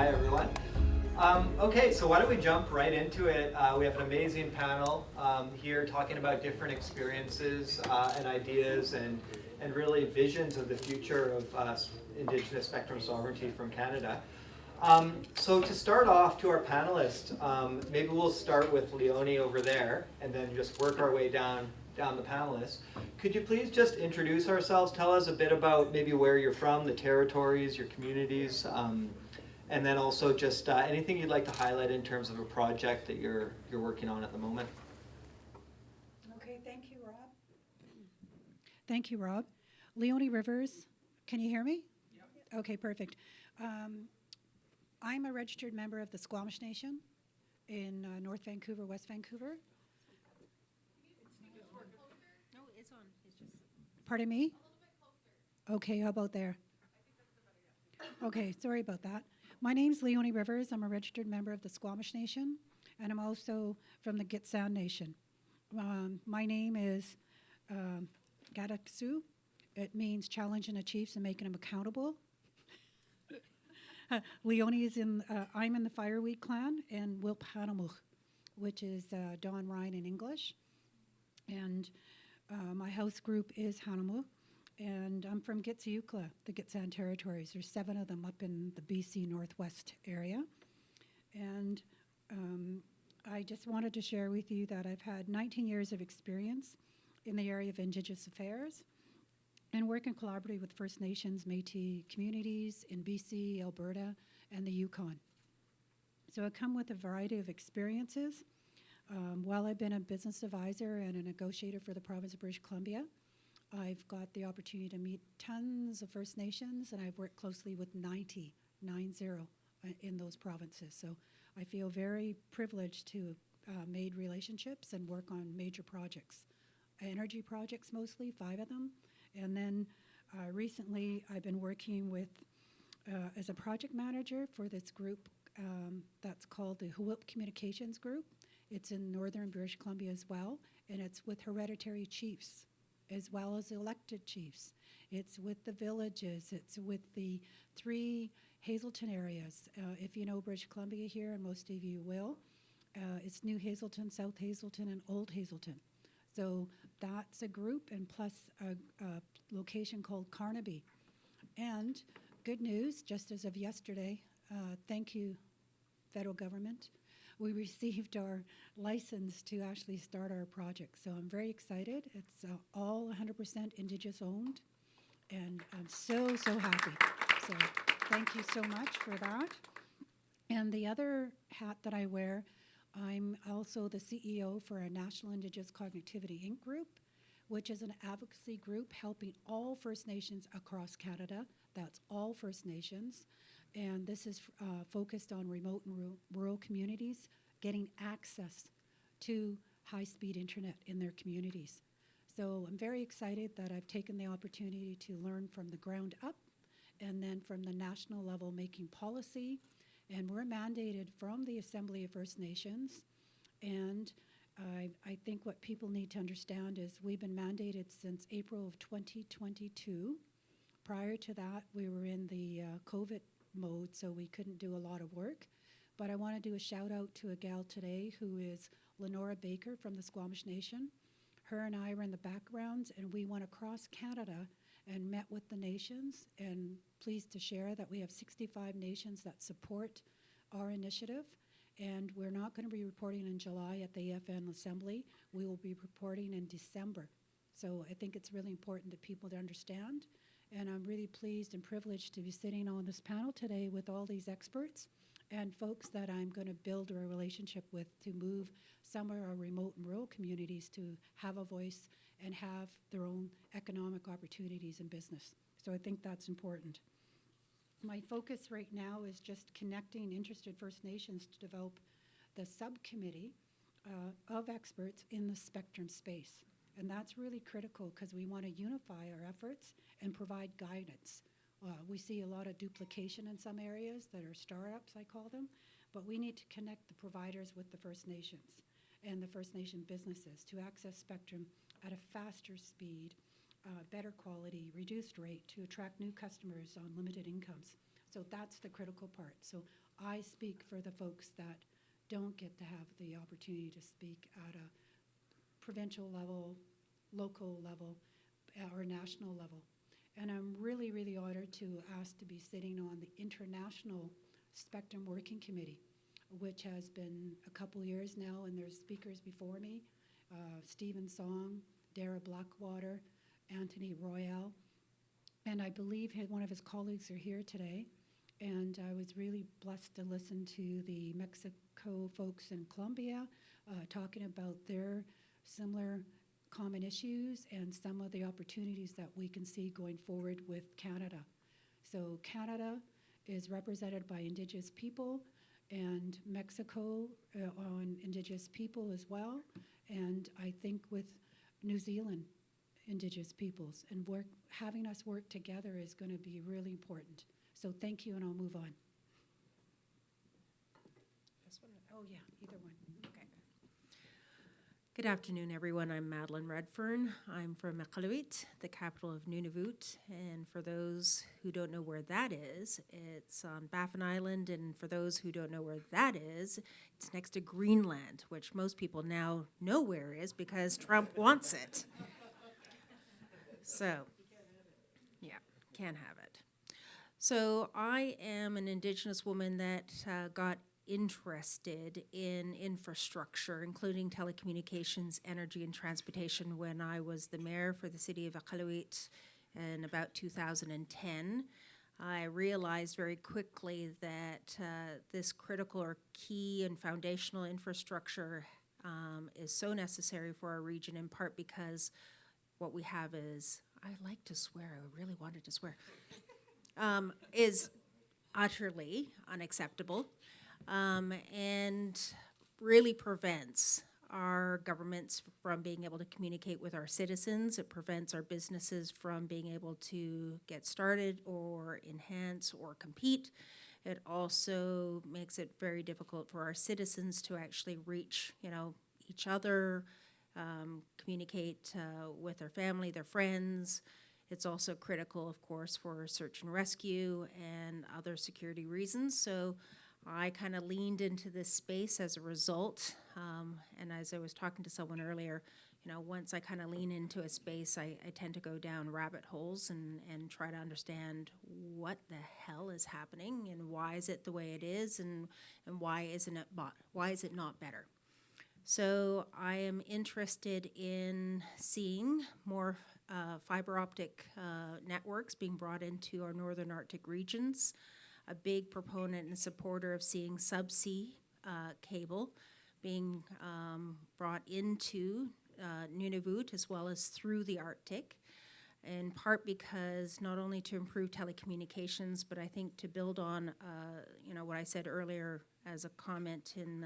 Hi, everyone. Okay, so why don't we jump right into it? We have an amazing panel here talking about different experiences and ideas and really visions of the future of Indigenous spectrum sovereignty from Canada. So to start off to our panelists, maybe we'll start with Leoni over there and then just work our way down the panelists. Could you please just introduce ourselves, tell us a bit about maybe where you're from, the territories, your communities, and then also just anything you'd like to highlight in terms of a project that you're working on at the moment. Okay, thank you, Rob. Thank you, Rob. Leoni Rivers, can you hear me? Yep. Okay, perfect. I'm a registered member of the Squamish Nation in North Vancouver, West Vancouver. No, it's on. It's just. Pardon me? Okay, how about there? Okay, sorry about that. My name's Leoni Rivers. I'm a registered member of the Squamish Nation, and I'm also from the Gitxsan Nation. My name is Gadaksu. It means challenging the chiefs and making them accountable. Leoni is I'm in the Fireweed clan, and Wilpanamuch, which is Don Ryan in English. And my house group is Hanamu, and I'm from Gitxsan, the Gitxsan territories. There's 7 of them up in the BC Northwest area. And I just wanted to share with you that I've had 19 years of experience in the area of Indigenous affairs and working collaboratively with First Nations, Métis communities in BC, Alberta, and the Yukon. So I come with a variety of experiences. While I've been a business advisor and a negotiator for the province of British Columbia, I've got the opportunity to meet tons of First Nations, and I've worked closely with 90 in those provinces. So I feel very privileged to made relationships and work on major projects. Energy projects mostly, 5 of them. And then recently I've been working with, as a project manager for this group that's called the Iqaluit Communications Group. It's in northern British Columbia as well, and it's with hereditary chiefs as well as elected chiefs. It's with the villages, it's with the 3 Hazelton areas. If you know British Columbia here, and most of you will, it's New Hazelton, South Hazelton, and Old Hazelton. So that's a group, and plus a location called Carnaby. And good news, just as of yesterday, thank you, federal government, we received our license to actually start our project. So I'm very excited. It's all 100% Indigenous owned, and I'm so happy. So thank you so much for that. And the other hat that I wear, I'm also the CEO for a National Indigenous Cognitivity Inc. group, which is an advocacy group helping all First Nations across Canada. That's all First Nations. And this is focused on remote and rural communities getting access to high-speed internet in their communities. So I'm very excited that I've taken the opportunity to learn from the ground up and then from the national level making policy. And we're mandated from the Assembly of First Nations. And I think what people need to understand is we've been mandated since April of 2022. Prior to that, we were in the COVID mode, so we couldn't do a lot of work. But I want to do a shout out to a gal today who is Lenora Baker from the Squamish Nation. Her and I were in the backgrounds, and we went across Canada and met with the nations, and pleased to share that we have 65 nations that support our initiative. And we're not going to be reporting in July at the AFN Assembly. We will be reporting in December. So I think it's really important that people to understand. And I'm really pleased and privileged to be sitting on this panel today with all these experts and folks that I'm going to build a relationship with to move some of our remote and rural communities to have a voice and have their own economic opportunities in business. So I think that's important. My focus right now is just connecting interested First Nations to develop the subcommittee of experts in the spectrum space. And that's really critical because we want to unify our efforts and provide guidance. We see a lot of duplication in some areas that are startups, I call them, but we need to connect the providers with the First Nations and the First Nation businesses to access spectrum at a faster speed, better quality, reduced rate to attract new customers on limited incomes. So that's the critical part. So I speak for the folks that don't get to have the opportunity to speak at a provincial level, local level, or national level. And I'm really, really honored to ask to be sitting on the International Spectrum Working Committee, which has been a couple years now, and there's speakers before me, Stephen Song, Dara Blackwater, Anthony Royale, and I believe one of his colleagues are here today. And I was really blessed to listen to the Mexico folks in Colombia talking about their similar common issues and some of the opportunities that we can see going forward with Canada. So Canada is represented by Indigenous people, and Mexico on Indigenous people as well, and I think with New Zealand Indigenous peoples, and having us work together is going to be really important. So thank you, and I'll move on. This one? Oh yeah, either one. Okay. Good afternoon, everyone. I'm Madeleine Redfern. I'm from Iqaluit, the capital of Nunavut. And for those who don't know where that is, it's on Baffin Island. And for those who don't know where that is, it's next to Greenland, which most people now know where it is because Trump wants it. So, yeah, can't have it. So I am an Indigenous woman that got interested in infrastructure, including telecommunications, energy, and transportation when I was the mayor for the city of Iqaluit in about 2010. I realized very quickly that this critical or key and foundational infrastructure is so necessary for our region, in part because what we have is, I like to swear, I really wanted to swear, is utterly unacceptable and really prevents our governments from being able to communicate with our citizens. It prevents our businesses from being able to get started or enhance or compete. It also makes it very difficult for our citizens to actually reach, each other, communicate with their family, their friends. It's also critical, of course, for search and rescue and other security reasons. So I kind of leaned into this space as a result. And as I was talking to someone earlier, once I kind of lean into a space, I tend to go down rabbit holes and try to understand what the hell is happening and why is it the way it is and why is it not better. So I am interested in seeing more fiber optic networks being brought into our northern Arctic regions. A big proponent and supporter of seeing subsea cable being brought into Nunavut as well as through the Arctic, in part because not only to improve telecommunications, but I think to build on what I said earlier as a comment in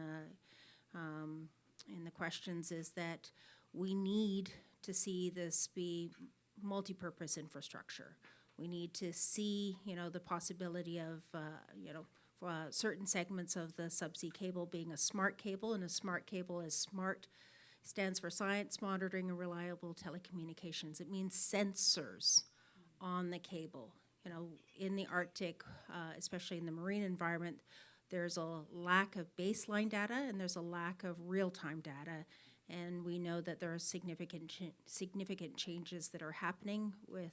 the questions, is that we need to see this be multi-purpose infrastructure. We need to see, the possibility of, certain segments of the subsea cable being a smart cable, and a smart cable is SMART, stands for Science, Monitoring, and Reliable Telecommunications. It means sensors on the cable. In the Arctic, especially in the marine environment, there's a lack of baseline data and there's a lack of real-time data. And we know that there are significant changes that are happening with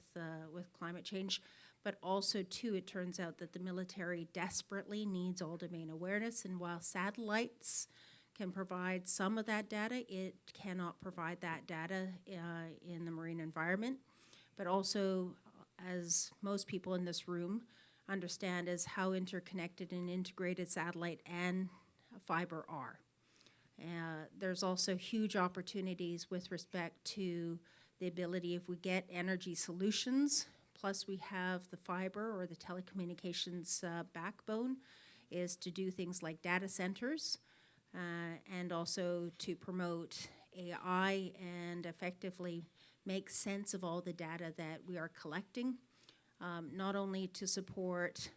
climate change. But also, too, it turns out that the military desperately needs all-domain awareness. And while satellites can provide some of that data, it cannot provide that data in the marine environment. But also, as most people in this room understand, is how interconnected and integrated satellite and fiber are. There's also huge opportunities with respect to the ability, if we get energy solutions, plus we have the fiber or the telecommunications backbone, is to do things like data centers and also to promote AI and effectively make sense of all the data that we are collecting, not only to support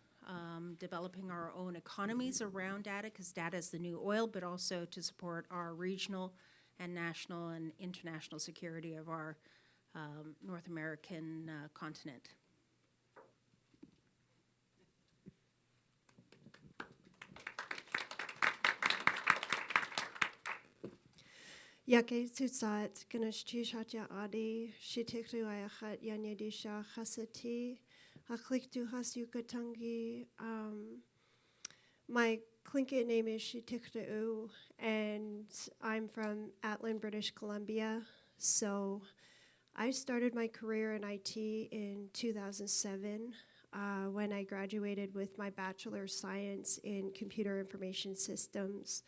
developing our own economies around data, because data is the new oil, but also to support our regional and national and international security of our North American continent. Yake tutsat ganashtishatya adi shitikru ayachat yanyadisha hasati akliktu hasukatangi. My Tlingit name is Shitikru, and I'm from Atlin, British Columbia. So I started my career in IT in 2007 when I graduated with my Bachelor of Science in Computer Information Systems.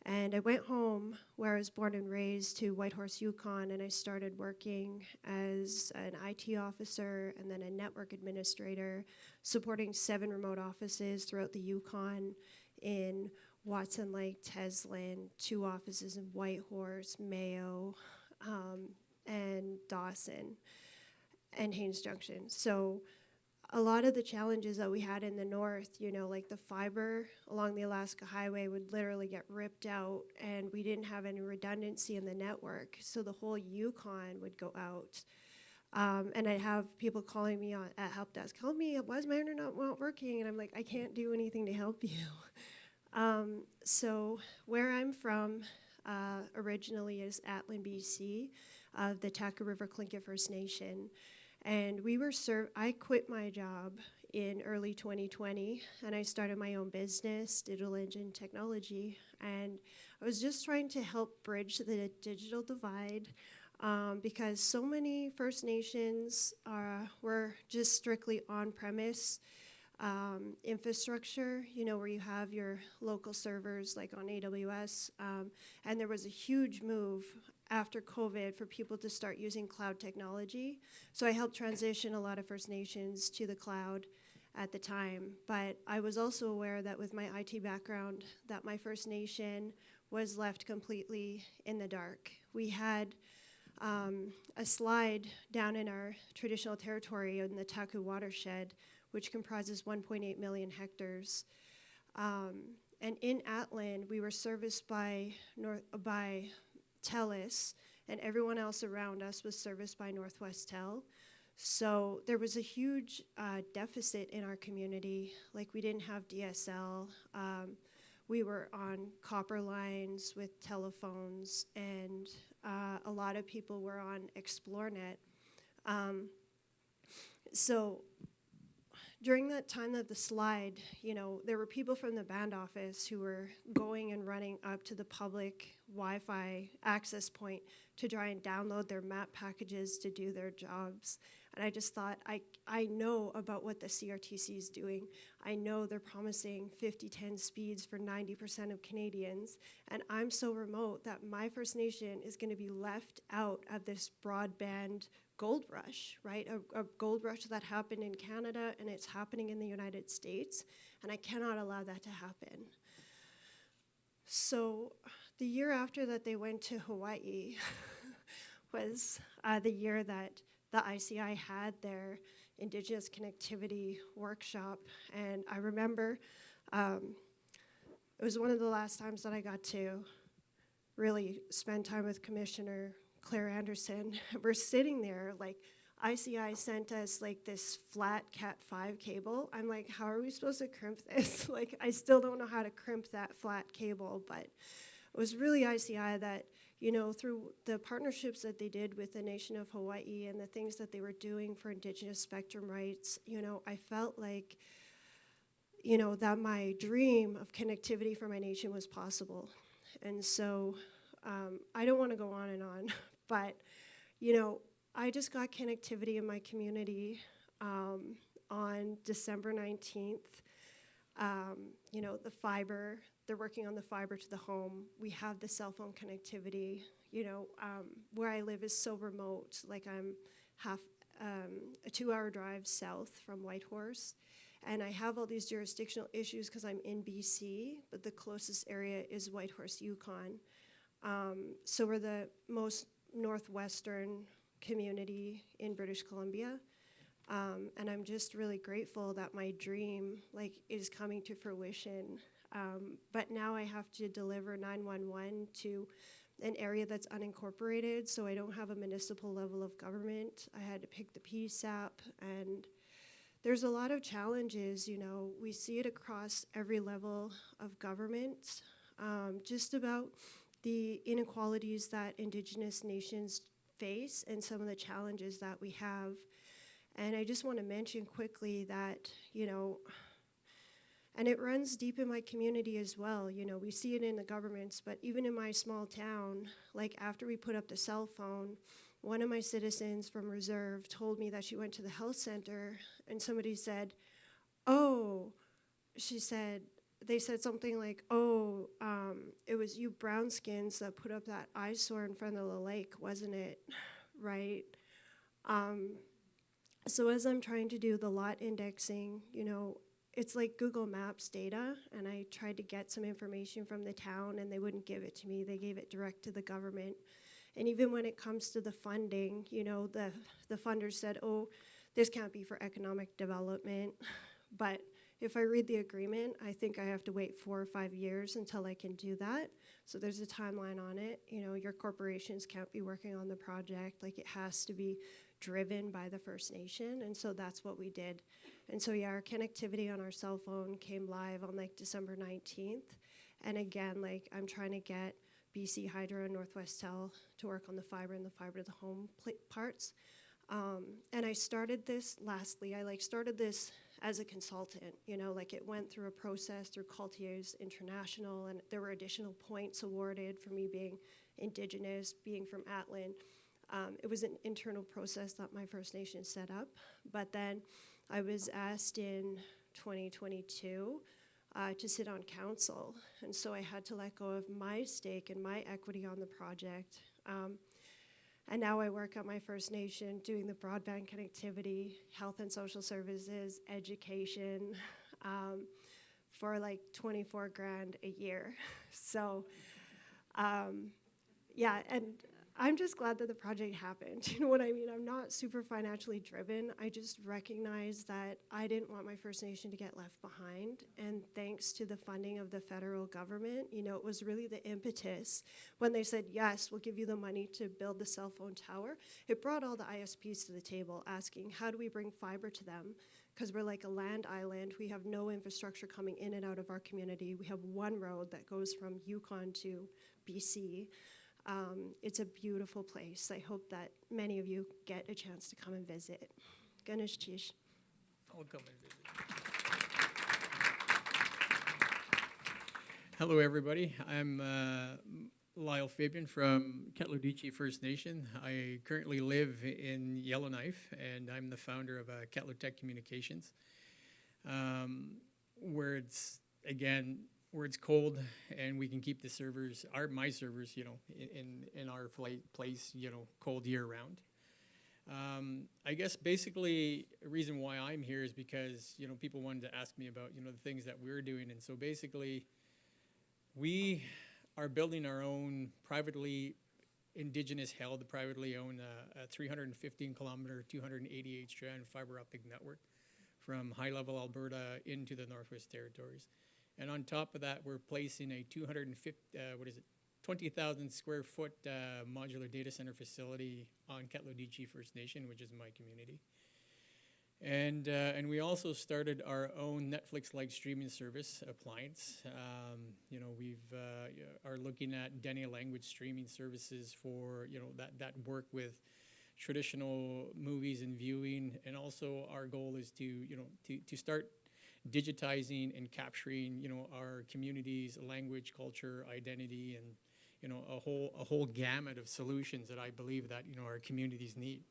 And I went home, where I was born and raised, to Whitehorse, Yukon, and I started working as an IT officer and then a network administrator, supporting 7 remote offices throughout the Yukon in Watson Lake, Teslin, 2 offices in Whitehorse, Mayo, and Dawson, and Haines Junction. So a lot of the challenges that we had in the north, like the fiber along the Alaska Highway would literally get ripped out, and we didn't have any redundancy in the network, so the whole Yukon would go out. And I'd have people calling me at help desk, help me, why is my internet not working? And I'm like, I can't do anything to help you. So where I'm from originally is Atlin, BC, the Taku River Tlingit First Nation. And I quit my job in early 2020, and I started my own business, Digital Engine Technology. And I was just trying to help bridge the digital divide because so many First Nations were just strictly on-premise infrastructure, where you have your local servers like on AWS. And there was a huge move after COVID for people to start using cloud technology. So I helped transition a lot of First Nations to the cloud at the time. But I was also aware that with my IT background, that my First Nation was left completely in the dark. We had a slide down in our traditional territory in the Taku watershed, which comprises 1.8 million hectares. And in Atlin, we were serviced by TELUS, and everyone else around us was serviced by Northwest Tel. So there was a huge deficit in our community. Like, we didn't have DSL. We were on copper lines with telephones, and a lot of people were on ExploreNet. So during that time of the slide, there were people from the band office who were going and running up to the public Wi-Fi access point to try and download their map packages to do their jobs. And I just thought, I know about what the CRTC is doing. I know they're promising 50/10 speeds for 90% of Canadians. And I'm so remote that my First Nation is going to be left out of this broadband gold rush, right? A gold rush that happened in Canada, and it's happening in the United States, and I cannot allow that to happen. So the year after that they went to Hawaii was the year that the ICI had their Indigenous connectivity workshop, and I remember it was one of the last times that I got to really spend time with Commissioner Claire Anderson. We're sitting there, like, ICI sent us like this flat Cat5 cable. I'm like, how are we supposed to crimp this? Like, I still don't know how to crimp that flat cable, but it was really ICI that, through the partnerships that they did with the nation of Hawaii and the things that they were doing for Indigenous spectrum rights, I felt like, that my dream of connectivity for my nation was possible. And so I don't want to go on and on, but, I just got connectivity in my community on December 19th. The fiber, they're working on the fiber to the home. We have the cell phone connectivity. Where I live is so remote, like I'm a 2-hour drive south from Whitehorse. And I have all these jurisdictional issues because I'm in BC, but the closest area is Whitehorse, Yukon. So we're the most northwestern community in British Columbia. And I'm just really grateful that my dream is coming to fruition. But now I have to deliver 911 to an area that's unincorporated, so I don't have a municipal level of government. I had to pick the PSAP, and there's a lot of challenges. We see it across every level of government, just about the inequalities that Indigenous nations face and some of the challenges that we have. And I just want to mention quickly that, and it runs deep in my community as well. We see it in the governments, but even in my small town, like after we put up the cell phone, one of my citizens from Reserve told me that she went to the health center and somebody said, oh, they said something like, oh, it was you brownskins that put up that eyesore in front of the lake, wasn't it? Right? So as I'm trying to do the lot indexing, it's like Google Maps data, and I tried to get some information from the town, and they wouldn't give it to me. They gave it direct to the government. And even when it comes to the funding, the funders said, oh, this can't be for economic development. But if I read the agreement, I think I have to wait 4 or 5 years until I can do that. So there's a timeline on it. Your corporations can't be working on the project. Like, it has to be driven by the First Nation, and so that's what we did. And so our connectivity on our cell phone came live on December 19th. And again, I'm trying to get BC Hydro and Northwest Tel to work on the fiber and the fiber to the home parts. And I started this, lastly, I started this as a consultant, it went through a process through Cultiers International, and there were additional points awarded for me being Indigenous, being from Atlin. It was an internal process that my First Nation set up, but then I was asked in 2022 to sit on council, and so I had to let go of my stake and my equity on the project. And now I work at my First Nation doing the broadband connectivity, health and social services, education, for 24 grand a year. So, yeah, and I'm just glad that the project happened. You know what I mean? I'm not super financially driven. I just recognize that I didn't want my First Nation to get left behind. And thanks to the funding of the federal government, it was really the impetus when they said, yes, we'll give you the money to build the cell phone tower. It brought all the ISPs to the table asking, how do we bring fiber to them? Because we're like a land island. We have no infrastructure coming in and out of our community. We have one road that goes from Yukon to BC. It's a beautiful place. I hope that many of you get a chance to come and visit. Ganesh Chish. I'll come and visit. Hello, everybody. I'm Lyle Fabian from KatloTech First Nation. I currently live in Yellowknife, and I'm the founder of KatloTech Communications, where it's cold and we can keep the servers, my servers, in our place, cold year round. I guess basically the reason why I'm here is because, people wanted to ask me about, the things that we're doing. And so basically we are building our own privately Indigenous held, privately owned 315 kilometer, 288 strand fiber optic network from high level Alberta into the Northwest Territories. And on top of that, we're placing a 20,000 square foot modular data center facility on KatloTech First Nation, which is my community. And we also started our own Netflix-like streaming service appliance. We are looking at Dene language streaming services for that work with traditional movies and viewing. And also our goal is to start digitizing and capturing, our community's language, culture, identity, and, a whole gamut of solutions that I believe that, our communities need.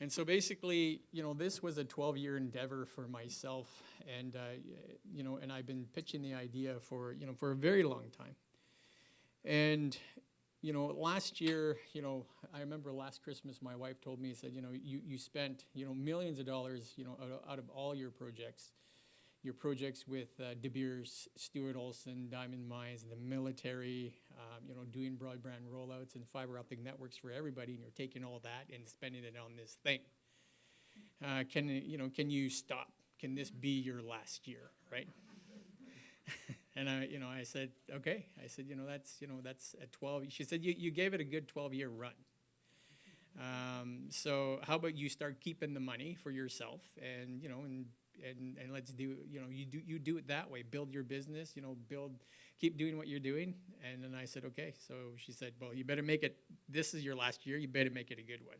And so basically, this was a 12-year endeavor for myself, and, and I've been pitching the idea for a very long time. And, last year, I remember last Christmas, my wife told me, said, you spent, millions of dollars, out of all your projects with De Beers, Stuart Olson, Diamond Mines, and the military, doing broadband rollouts and fiber optic networks for everybody, and you're taking all that and spending it on this thing. Can you stop? Can this be your last year, right? And I said, okay. I said, that's a 12. She said, you gave it a good 12-year run. So how about you start keeping the money for yourself and and let's do, you do it that way. Build your business, keep doing what you're doing. And then I said, okay. So she said, well, you better make it, this is your last year, you better make it a good one.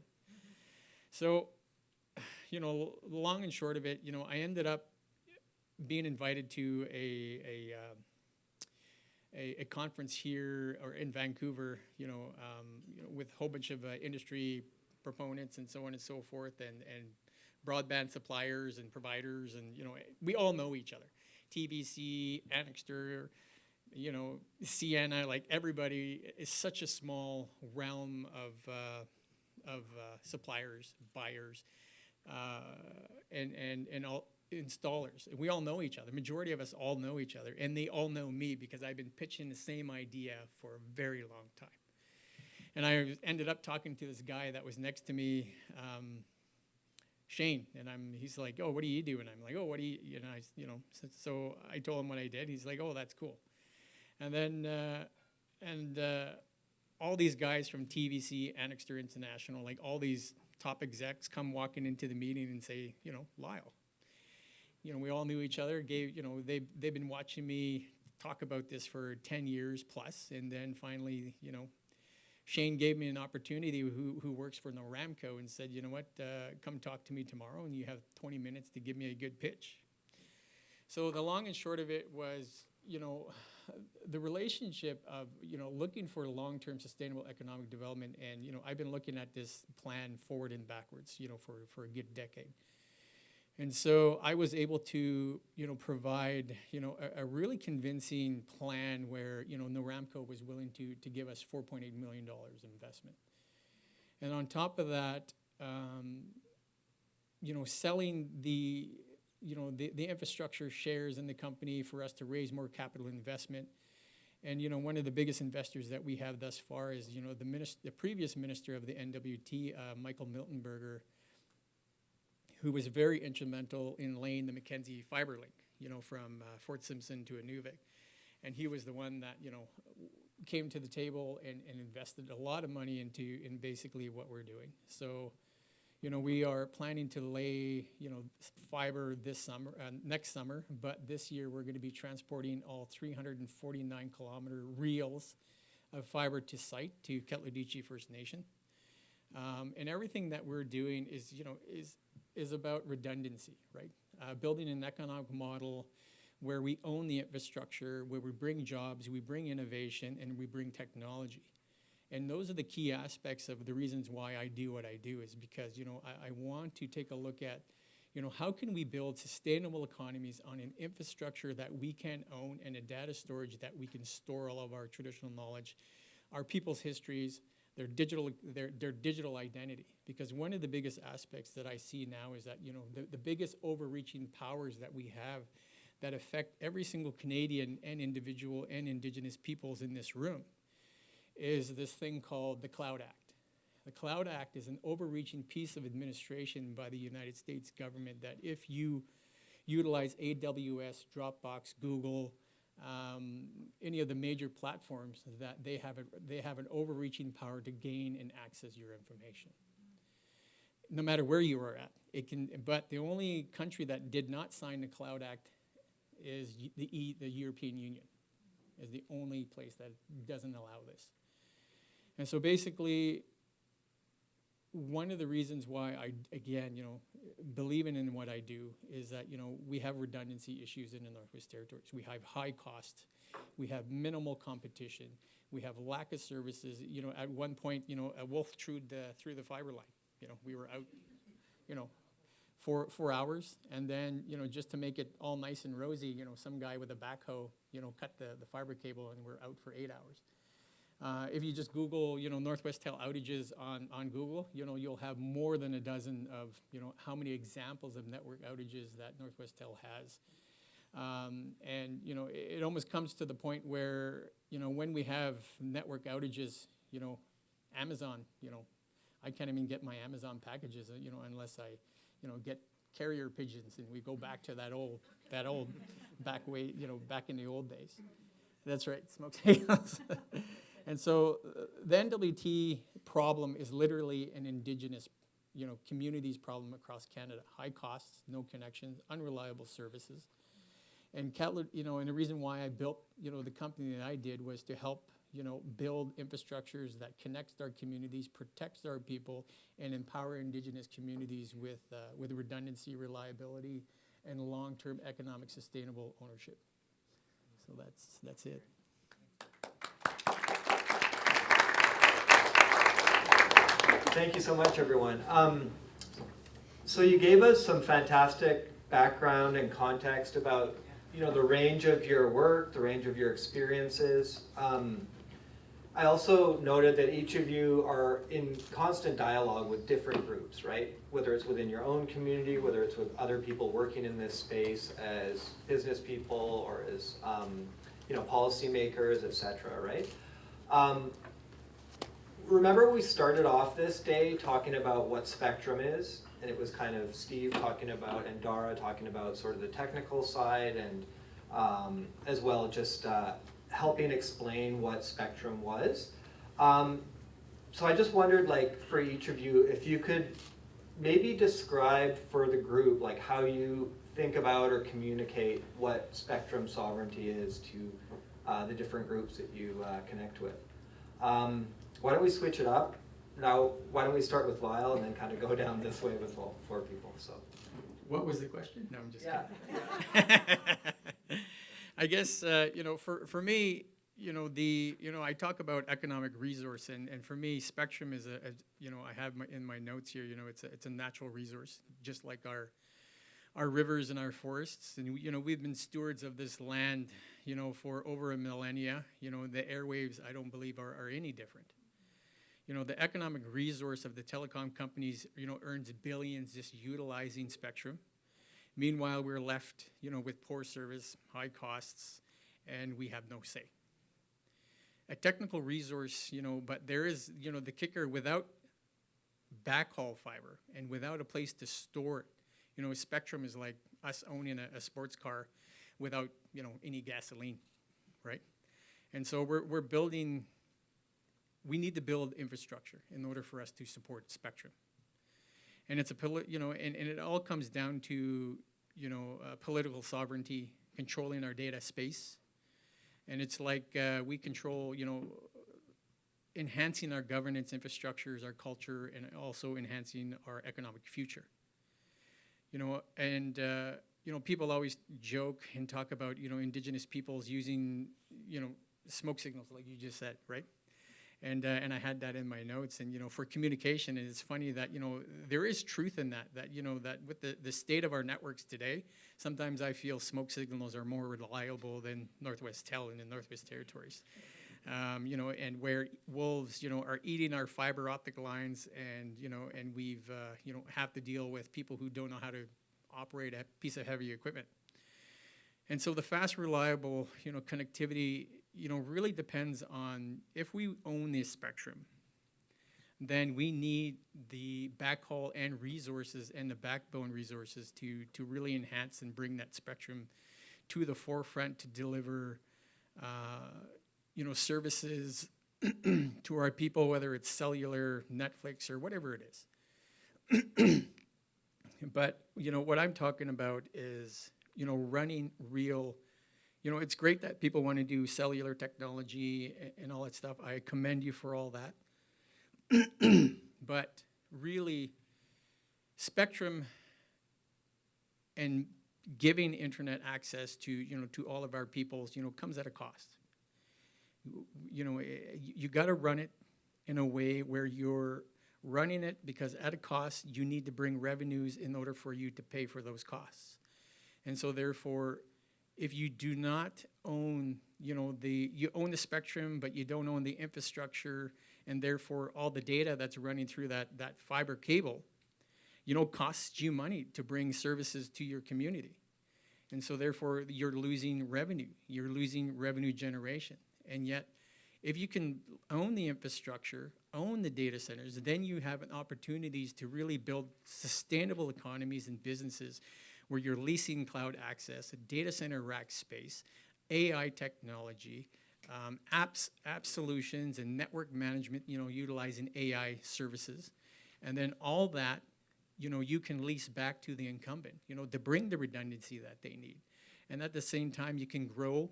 So, long and short of it, I ended up being invited to a conference here or in Vancouver, with a whole bunch of industry proponents and so on and so forth, and broadband suppliers and providers, and we all know each other. TVC, Annexter, Sienna, like everybody is such a small realm of suppliers, buyers, and all installers. We all know each other. Majority of us all know each other, and they all know me because I've been pitching the same idea for a very long time. And I ended up talking to this guy that was next to me, Shane, and he's like, oh, what do you do? And I'm like, oh, what do you, so I told him what I did. He's like, oh, that's cool. And then, all these guys from TVC, Annexter International, like all these top execs come walking into the meeting and say, Lyle, we all knew each other, they've been watching me talk about this for 10 years plus. And then finally, Shane gave me an opportunity, who works for Noramco, and said, you know what, come talk to me tomorrow and you have 20 minutes to give me a good pitch. So the long and short of it was, the relationship of, looking for long-term sustainable economic development. And, I've been looking at this plan forward and backwards, for a good decade. And so I was able to, provide, a really convincing plan where, Noramco was willing to give us $4.8 million investment. And on top of that, selling the infrastructure shares in the company for us to raise more capital investment. And, one of the biggest investors that we have thus far is, the previous minister of the NWT, Michael Miltenberger, who was very instrumental in laying the Mackenzie fiber link, from Fort Simpson to Nunavut. And he was the one that, came to the table and invested a lot of money in basically what we're doing. So, we are planning to lay, fiber this summer, next summer, but this year we're going to be transporting all 349 kilometer reels of fiber to site to KatloTech First Nation. And everything that we're doing is about redundancy, right? Building an economic model where we own the infrastructure, where we bring jobs, we bring innovation, and we bring technology. And those are the key aspects of the reasons why I do what I do, is because, I want to take a look at, how can we build sustainable economies on an infrastructure that we can own and a data storage that we can store all of our traditional knowledge, our people's histories, their digital identity. Because one of the biggest aspects that I see now is that, the biggest overreaching powers that we have that affect every single Canadian and individual and Indigenous peoples in this room is this thing called the Cloud Act. The Cloud Act is an overreaching piece of administration by the United States government that if you utilize AWS, Dropbox, Google, any of the major platforms, that they have an overreaching power to gain and access your information. No matter where you are at, but the only country that did not sign the Cloud Act is the European Union, is the only place that doesn't allow this. And so basically, one of the reasons why I, again, believing in what I do is that, we have redundancy issues in the Northwest Territories. We have high costs. We have minimal competition. We have lack of services. At one point, a wolf through the fiber line. We were out, 4 hours. And then, just to make it all nice and rosy, some guy with a backhoe, cut the fiber cable and we're out for 8 hours. If you just Google, Northwestel outages on Google, you'll have more than a dozen of, how many examples of network outages that Northwestel has. And, it almost comes to the point where, when we have network outages, Amazon, I can't even get my Amazon packages, unless I, get carrier pigeons, and we go back to that old back in the old days. That's right, smoked potatoes. And so the NWT problem is literally an Indigenous communities problem across Canada. High costs, no connections, unreliable services. And Katlo, and the reason why I built, the company that I did was to help, build infrastructures that connects our communities, protects our people, and empower Indigenous communities with redundancy, reliability, and long-term economic sustainable ownership. So that's it. Thank you so much, everyone. So you gave us some fantastic background and context about, the range of your work, the range of your experiences. I also noted that each of you are in constant dialogue with different groups, right? Whether it's within your own community, whether it's with other people working in this space as business people or as, policymakers, et cetera, right? Remember we started off this day talking about what spectrum is, and it was kind of Steve talking about and Dara talking about sort of the technical side and as well just helping explain what spectrum was. So I just wondered, for each of you, if you could maybe describe for the group, how you think about or communicate what spectrum sovereignty is to the different groups that you connect with. Why don't we switch it up? Now, why don't we start with Lyle and then kind of go down this way with all four people? So, what was the question? No, I'm just kidding. I guess, for me, I talk about economic resource, and for me, spectrum is I have in my notes here, it's a natural resource, just like our rivers and our forests, and we've been stewards of this land, for over a millennia. The airwaves, I don't believe are any different. The economic resource of the telecom companies, earns billions just utilizing spectrum. Meanwhile, we're left, with poor service, high costs, and we have no say. A technical resource, but there is, the kicker, without backhaul fiber and without a place to store it. Spectrum is like us owning a sports car without, any gasoline, right? And so we're building, we need to build infrastructure in order for us to support spectrum. And it's and it all comes down to, political sovereignty, controlling our data space. And it's like we control, enhancing our governance infrastructures, our culture, and also enhancing our economic future. People always joke and talk about, Indigenous peoples using, smoke signals, like you just said, right? And I had that in my notes. And, for communication, and it's funny that, there is truth in that that with the state of our networks today, sometimes I feel smoke signals are more reliable than Northwest Tel in the Northwest Territories. And where wolves, are eating our fiber optic lines, and, and we've, have to deal with people who don't know how to operate a piece of heavy equipment. And so the fast, reliable, connectivity, really depends on if we own this spectrum, then we need the backhaul and resources and the backbone resources to really enhance and bring that spectrum to the forefront to deliver, services to our people, whether it's cellular, Netflix, or whatever it is. But, what I'm talking about is, running real. It's great that people want to do cellular technology and all that stuff. I commend you for all that. But really, spectrum and giving internet access to, to all of our peoples, comes at a cost. You got to run it in a way where you're running it because at a cost, you need to bring revenues in order for you to pay for those costs. And so therefore, if you do not own, you own the spectrum, but you don't own the infrastructure, and therefore all the data that's running through that fiber cable, costs you money to bring services to your community. And so therefore you're losing revenue, you're losing revenue generation. And yet, if you can own the infrastructure, own the data centers, then you have an opportunities to really build sustainable economies and businesses where you're leasing cloud access, a data center rack space, AI technology, app solutions, and network management, utilizing AI services. And then all that, you can lease back to the incumbent, to bring the redundancy that they need. And at the same time, you can grow,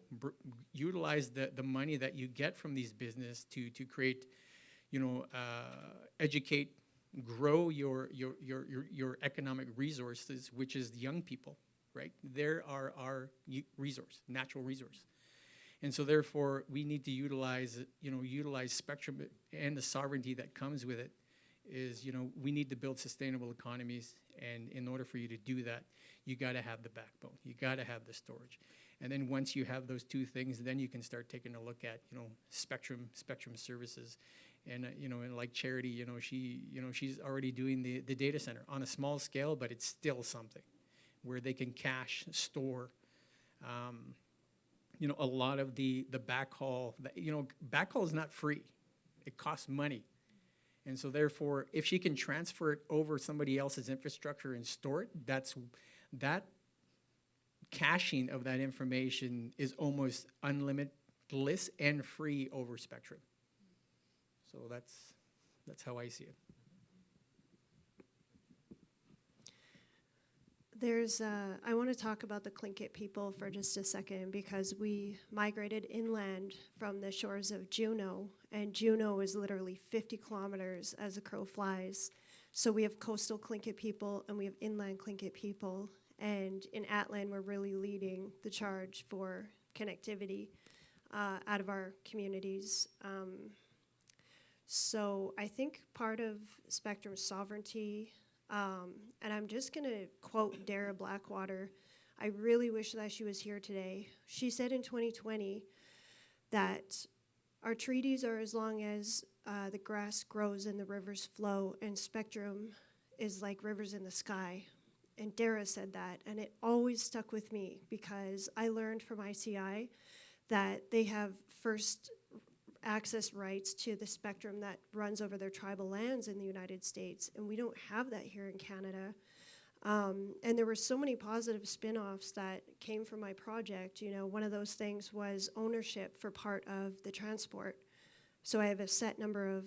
utilize the money that you get from these business to create, educate, grow your economic resources, which is young people, right? There are our resource, natural resource. And so therefore, we need to utilize spectrum and the sovereignty that comes with it. Is, we need to build sustainable economies, and in order for you to do that, you got to have the backbone, you got to have the storage. And then once you have those two things, then you can start taking a look at, spectrum services. And, and like Charity, she's already doing the data center on a small scale, but it's still something where they can cache, store, a lot of the backhaul. Backhaul is not free. It costs money. And so therefore, if she can transfer it over somebody else's infrastructure and store it, that caching of that information is almost unlimitless and free over spectrum. So that's how I see it. I want to talk about the Tlingit people for just a second, because we migrated inland from the shores of Juneau, and Juneau is literally 50 kilometers as a crow flies. So we have coastal Tlingit people and we have inland Tlingit people, and in Atlan we're really leading the charge for connectivity out of our communities. So I think part of spectrum sovereignty, and I'm just going to quote Dara Blackwater. I really wish that she was here today. She said in 2020 that our treaties are as long as the grass grows and the rivers flow, and spectrum is like rivers in the sky. And Dara said that, and it always stuck with me, because I learned from ICI that they have first access rights to the spectrum that runs over their tribal lands in the United States, and we don't have that here in Canada. And there were so many positive spin-offs that came from my project. One of those things was ownership for part of the transport. So I have a set number of,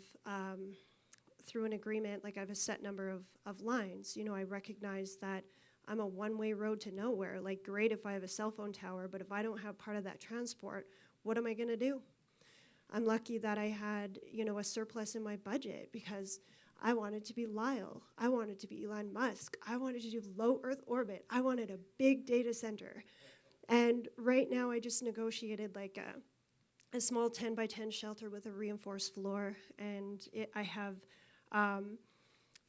through an agreement, I have a set number of lines. I recognize that I'm a one-way road to nowhere. Great if I have a cell phone tower, but if I don't have part of that transport, what am I gonna do? I'm lucky that I had, a surplus in my budget, because I wanted to be Lyle. I wanted to be Elon Musk. I wanted to do low Earth orbit. I wanted a big data center. And right now I just negotiated a small 10 by 10 shelter with a reinforced floor. And I have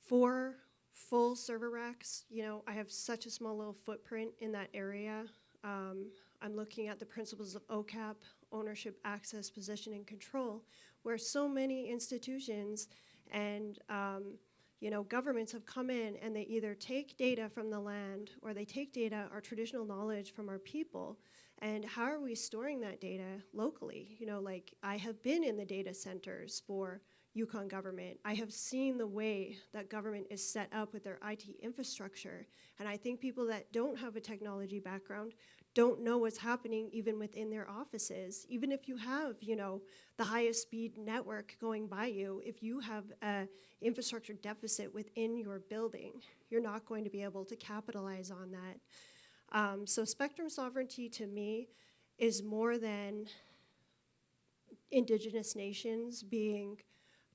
4 full server racks. I have such a small little footprint in that area. I'm looking at the principles of OCAP, ownership, access, possession, and control, where so many institutions and governments have come in, and they either take data from the land, or they take data, our traditional knowledge from our people, and how are we storing that data locally? I have been in the data centers for Yukon government. I have seen the way that government is set up with their IT infrastructure, and I think people that don't have a technology background don't know what's happening even within their offices. Even if you have, the highest speed network going by you, if you have an infrastructure deficit within your building, you're not going to be able to capitalize on that. So spectrum sovereignty to me is more than Indigenous nations being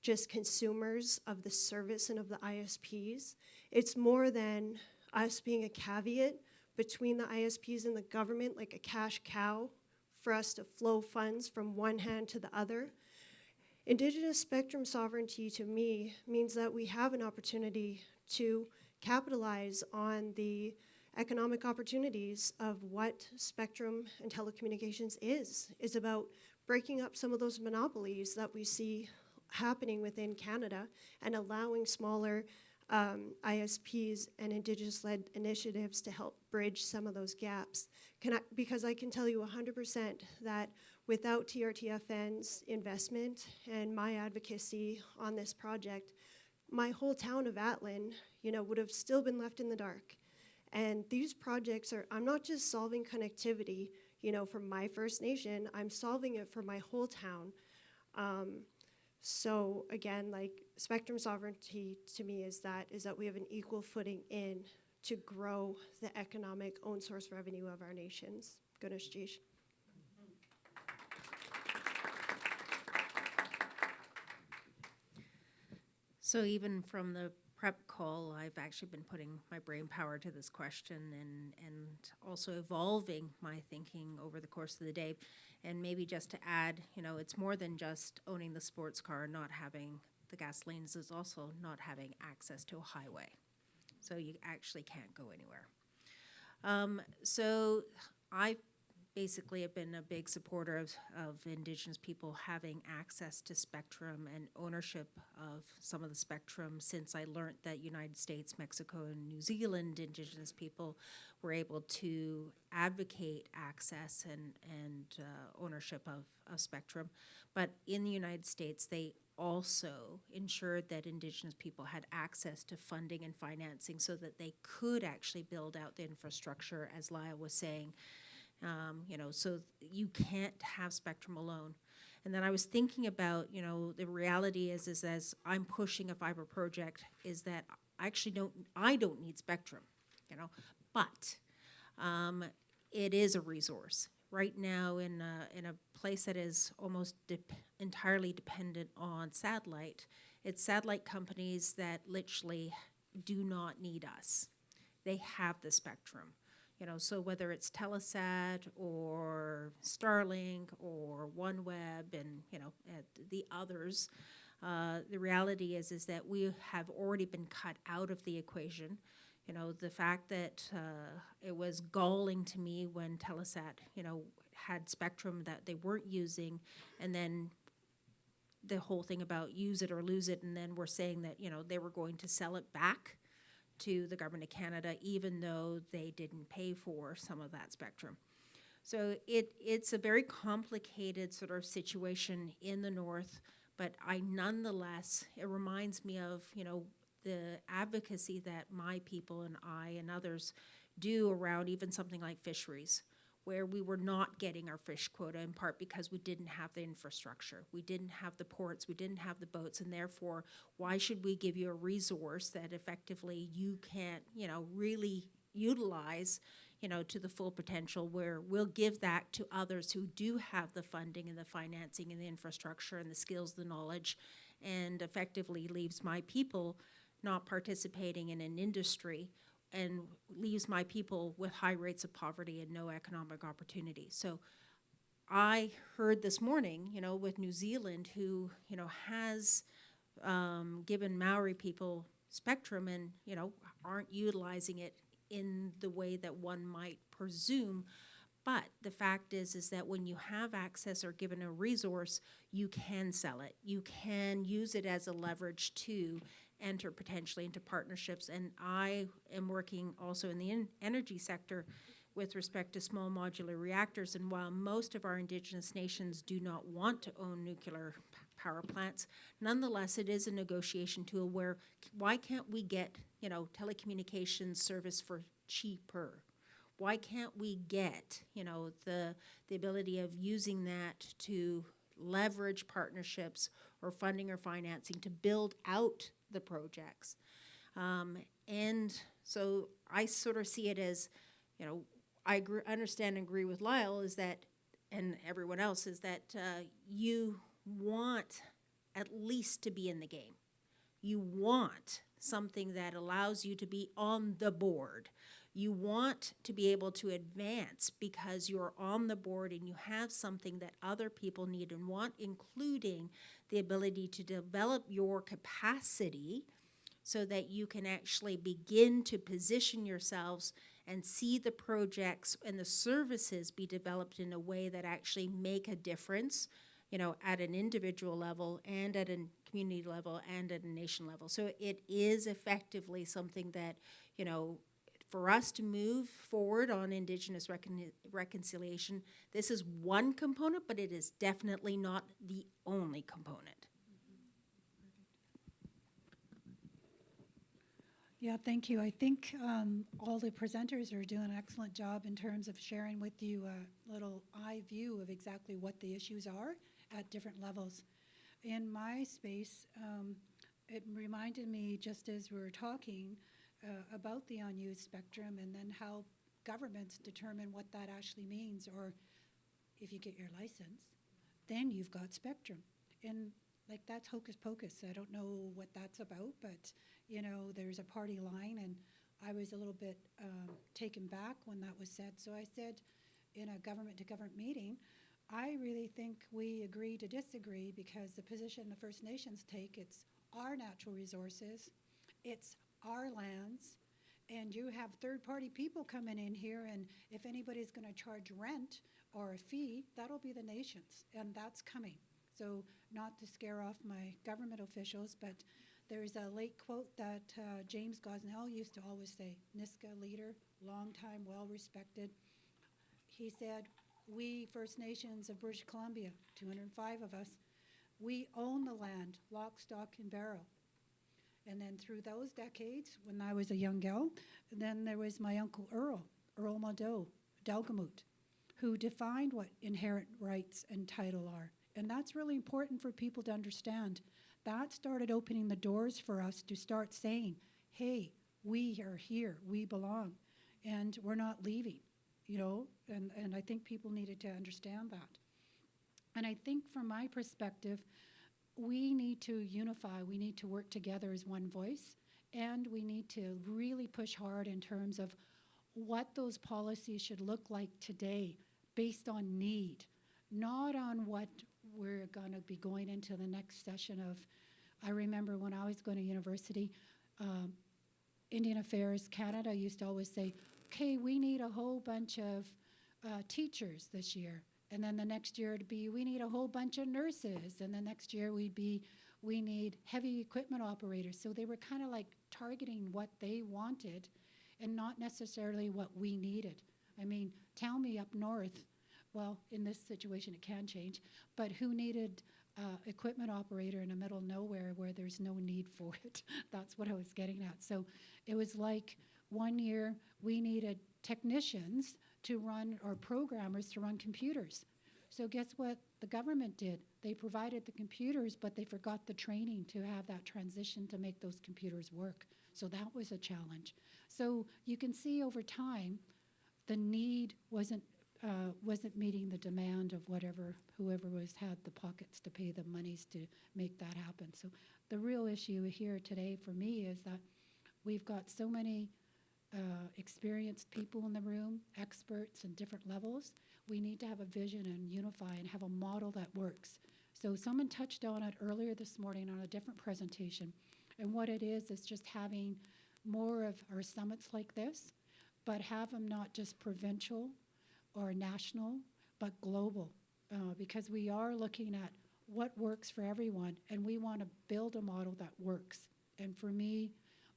just consumers of the service and of the ISPs. It's more than us being a caveat between the ISPs and the government, like a cash cow for us to flow funds from one hand to the other. Indigenous spectrum sovereignty to me means that we have an opportunity to capitalize on the economic opportunities of what spectrum and telecommunications is. It's about breaking up some of those monopolies that we see happening within Canada and allowing smaller ISPs and Indigenous-led initiatives to help bridge some of those gaps. Because I can tell you 100% that without TRTFN's investment and my advocacy on this project, my whole town of Atlan, would have still been left in the dark. And these projects I'm not just solving connectivity, for my First Nation, I'm solving it for my whole town. So again, like spectrum sovereignty to me is that we have an equal footing in to grow the economic own source revenue of our nations. Ganesh Jish. So even from the prep call, I've actually been putting my brain power to this question and also evolving my thinking over the course of the day. And maybe just to add, it's more than just owning the sports car, not having the gasolines, is also not having access to a highway. So you actually can't go anywhere. So I basically have been a big supporter of Indigenous people having access to spectrum and ownership of some of the spectrum since I learned that United States, Mexico, and New Zealand Indigenous people were able to advocate access and ownership of spectrum. But in the United States, they also ensured that Indigenous people had access to funding and financing so that they could actually build out the infrastructure, as Lyle was saying. So you can't have spectrum alone. And then I was thinking about, the reality is as I'm pushing a fiber project, is that I don't need spectrum, but it is a resource. Right now in a place that is almost entirely dependent on satellite, it's satellite companies that literally do not need us. They have the spectrum. So whether it's Telesat or Starlink or OneWeb and, the others, the reality is that we have already been cut out of the equation. The fact that it was galling to me when Telesat, had spectrum that they weren't using, and then the whole thing about use it or lose it, and then we're saying that, they were going to sell it back to the government of Canada, even though they didn't pay for some of that spectrum. So it's a very complicated sort of situation in the north, but nonetheless, it reminds me of, the advocacy that my people and I and others do around even something like fisheries, where we were not getting our fish quota in part because we didn't have the infrastructure. We didn't have the ports, we didn't have the boats, and therefore, why should we give you a resource that effectively you can't, really utilize, to the full potential, where we'll give that to others who do have the funding and the financing and the infrastructure and the skills, the knowledge, and effectively leaves my people not participating in an industry and leaves my people with high rates of poverty and no economic opportunity. So I heard this morning, with New Zealand, who, has given Maori people spectrum and, aren't utilizing it in the way that one might presume. But the fact is that when you have access or given a resource, you can sell it. You can use it as a leverage to enter potentially into partnerships. And I am working also in the energy sector with respect to small modular reactors. And while most of our Indigenous nations do not want to own nuclear power plants, nonetheless, it is a negotiation tool where why can't we get, telecommunications service for cheaper? Why can't we get, the ability of using that to leverage partnerships or funding or financing to build out the projects? And so I sort of see it as, I understand and agree with Lyle is that, and everyone else, is that you want at least to be in the game. You want something that allows you to be on the board. You want to be able to advance because you're on the board and you have something that other people need and want, including the ability to develop your capacity so that you can actually begin to position yourselves and see the projects and the services be developed in a way that actually make a difference, at an individual level and at a community level and at a nation level. So it is effectively something that, for us to move forward on Indigenous reconciliation, this is one component, but it is definitely not the only component. Yeah, thank you. I think all the presenters are doing an excellent job in terms of sharing with you a little eye view of exactly what the issues are at different levels. In my space, it reminded me, just as we were talking, about the unused spectrum and then how governments determine what that actually means, or if you get your license, then you've got spectrum. And like, that's hocus pocus. I don't know what that's about, but you know, there's a party line, and I was a little bit taken back when that was said. So I said in a government to government meeting, I really think we agree to disagree, because the position the First Nations take, it's our natural resources, it's our lands, and you have third-party people coming in here, and if anybody's going to charge rent or a fee, that'll be the nations, and that's coming. So not to scare off my government officials, but there's a late quote that James Gosnell used to always say, NICI leader, long time, well-respected. He said, we First Nations of British Columbia, 205 of us, we own the land, lock, stock, and barrel. And then through those decades, when I was a young gal, then there was my Uncle Earl Mado, Iqaluit, who defined what inherent rights and title are. And that's really important for people to understand. That started opening the doors for us to start saying, hey, we are here, we belong, and we're not leaving, you know, and I think people needed to understand that. And I think from my perspective, we need to unify, we need to work together as one voice, and we need to really push hard in terms of what those policies should look like today based on need, not on what we're going to be going into the next session of. I remember when I was going to university, Indian Affairs Canada used to always say, okay, we need a whole bunch of teachers this year. And then the next year it'd be, we need a whole bunch of nurses. And the next year we'd be, we need heavy equipment operators. So they were kind of like targeting what they wanted and not necessarily what we needed. I mean, tell me up north, well, in this situation it can change, but who needed equipment operator in the middle of nowhere where there's no need for it? That's what I was getting at. So it was like one year we needed technicians to run, or programmers to run computers. So guess what the government did? They provided the computers, but they forgot the training to have that transition to make those computers work. So that was a challenge. So you can see over time, the need wasn't meeting the demand of whoever had the pockets to pay the monies to make that happen. So the real issue here today for me is that we've got so many experienced people in the room, experts in different levels. We need to have a vision and unify and have a model that works. So someone touched on it earlier this morning on a different presentation. And what it is just having more of our summits like this, but have them not just provincial or national, but global, because we are looking at what works for everyone, and we want to build a model that works. And for me,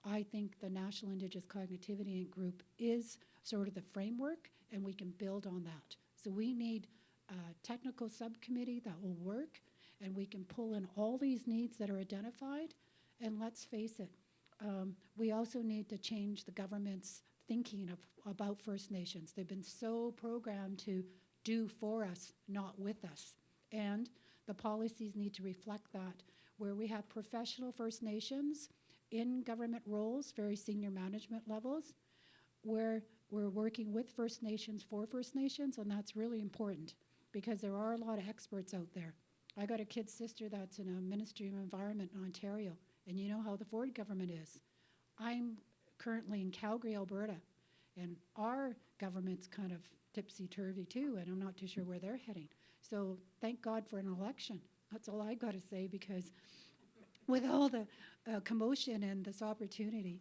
I think the National Indigenous Cognitivity Group is sort of the framework, and we can build on that. So we need a technical subcommittee that will work, and we can pull in all these needs that are identified. And let's face it, we also need to change the government's thinking about First Nations. They've been so programmed to do for us, not with us. And the policies need to reflect that, where we have professional First Nations in government roles, very senior management levels, where we're working with First Nations for First Nations, and that's really important because there are a lot of experts out there. I got a kid sister that's in a Ministry of Environment in Ontario, and you know how the Ford government is. I'm currently in Calgary, Alberta, and our government's kind of tipsy-turvy too, and I'm not too sure where they're heading. So thank God for an election. That's all I got to say, because with all the commotion and this opportunity,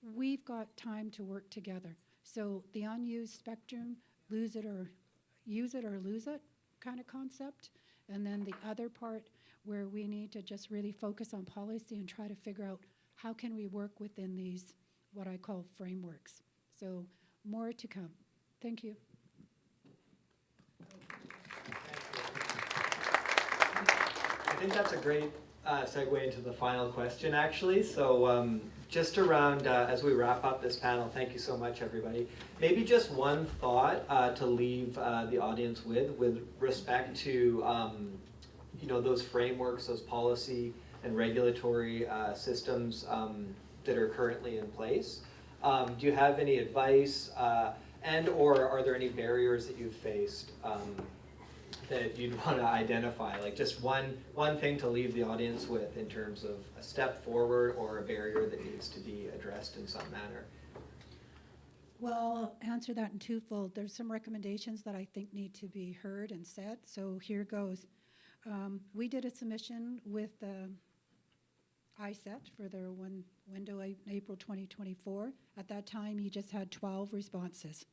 we've got time to work together. So the unused spectrum, use it or lose it kind of concept. And then the other part where we need to just really focus on policy and try to figure out how can we work within these, what I call frameworks. So more to come. Thank you. I think that's a great segue into the final question, actually. So just around, as we wrap up this panel, thank you so much, everybody. Maybe just one thought to leave the audience with respect to, those frameworks, those policy and regulatory systems that are currently in place. Do you have any advice and or are there any barriers that you've faced that you'd want to identify? Like just one thing to leave the audience with in terms of a step forward or a barrier that needs to be addressed in some manner. Well, I'll answer that in twofold. There's some recommendations that I think need to be heard and said, so here goes. We did a submission with ISET for their one window in April 2024. At that time, you just had 12 responses.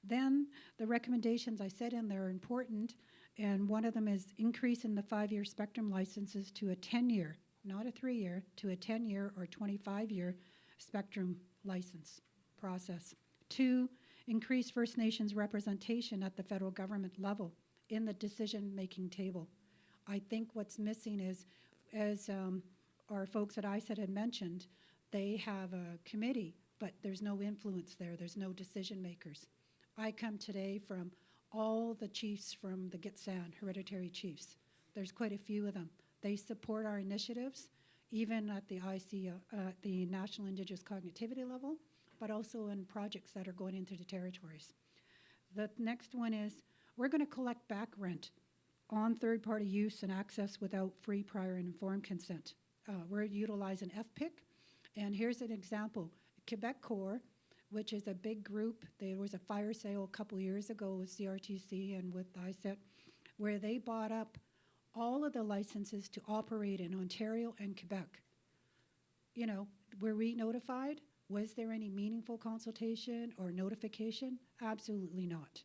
Then the recommendations I said in there are important, and one of them is increase in the 5-year spectrum licenses to a 10-year, not a 3-year, to a 10-year or 25-year spectrum license process. 2, increase First Nations representation at the federal government level in the decision-making table. I think what's missing is, as our folks at ISET had mentioned, they have a committee, but there's no influence there. There's no decision makers. I come today from all the chiefs from the Gitxsan, hereditary chiefs. There's quite a few of them. They support our initiatives, even at the the National Indigenous Cognitivity level, but also in projects that are going into the territories. The next one is, we're going to collect back rent on third-party use and access without free, prior, and informed consent. We're utilizing FPIC, and here's an example. Quebec Corps, which is a big group, there was a fire sale a couple years ago with CRTC and with ISET, where they bought up all of the licenses to operate in Ontario and Quebec. Were we notified? Was there any meaningful consultation or notification? Absolutely not.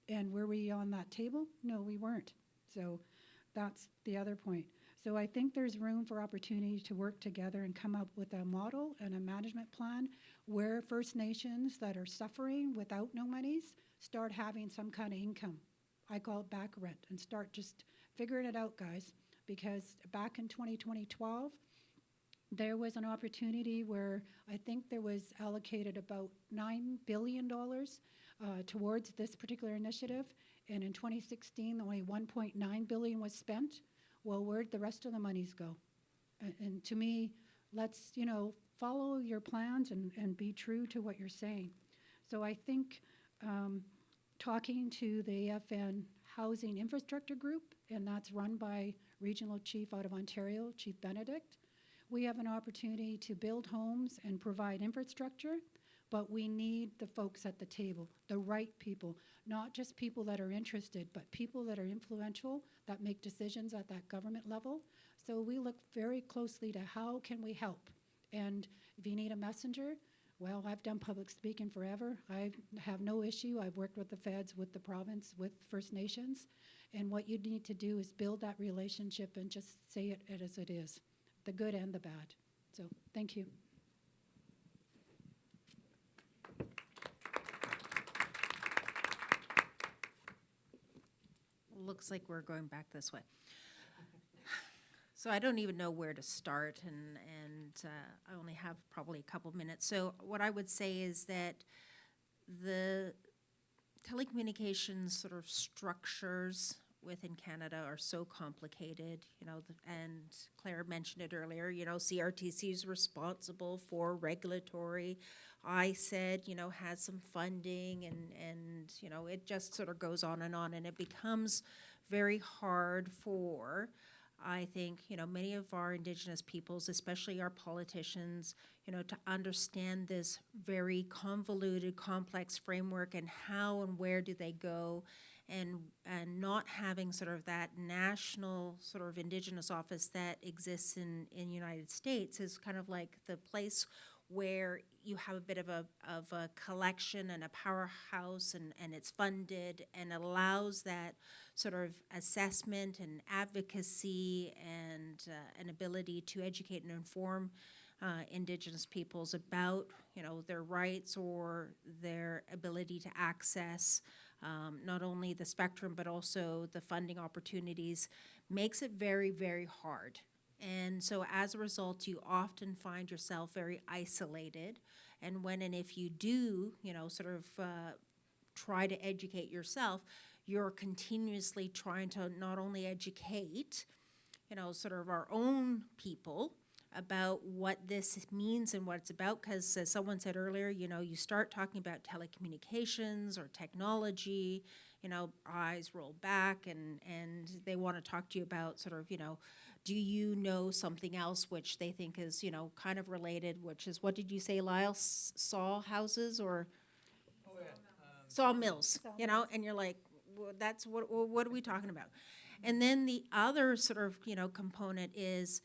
And were we on that table? No, we weren't. So that's the other point. So I think there's room for opportunity to work together and come up with a model and a management plan where First Nations that are suffering without no monies start having some kind of income. I call it back rent, and start just figuring it out, guys, because back in 2012, there was an opportunity where I think there was allocated about $9 billion towards this particular initiative, and in 2016, only $1.9 billion was spent. Well, where'd the rest of the monies go? And to me, let's, follow your plans and be true to what you're saying. So I think talking to the AFN Housing Infrastructure Group, and that's run by Regional Chief out of Ontario, Chief Benedict, we have an opportunity to build homes and provide infrastructure, but we need the folks at the table, the right people, not just people that are interested, but people that are influential, that make decisions at that government level. So we look very closely to how can we help. And if you need a messenger, well, I've done public speaking forever. I have no issue. I've worked with the feds, with the province, with First Nations. And what you need to do is build that relationship and just say it as it is, the good and the bad. So thank you. Looks like we're going back this way. So I don't even know where to start, and I only have probably a couple minutes. So what I would say is that the telecommunications sort of structures within Canada are so complicated, and Claire mentioned it earlier, CRTC is responsible for regulatory. ISET, has some funding, and it just sort of goes on, and it becomes very hard for, I think, many of our Indigenous peoples, especially our politicians, to understand this very convoluted, complex framework and how and where do they go, and not having sort of that national sort of Indigenous office that exists in United States is kind of like the place where you have a bit of a collection and a powerhouse, and it's funded and allows that sort of assessment and advocacy and an ability to educate and inform Indigenous peoples about their rights or their ability to access not only the spectrum but also the funding opportunities, makes it very, very hard. And so as a result, you often find yourself very isolated. And when and if you do, try to educate yourself, you're continuously trying to not only educate sort of our own people about what this means and what it's about, because as someone said earlier, you start talking about telecommunications or technology, eyes roll back and they want to talk to you about sort of, do you know something else which they think is, kind of related, which is, what did you say, Lyle, saw houses or sawmills, and you're like, well, that's what are we talking about? And then the other sort of, component is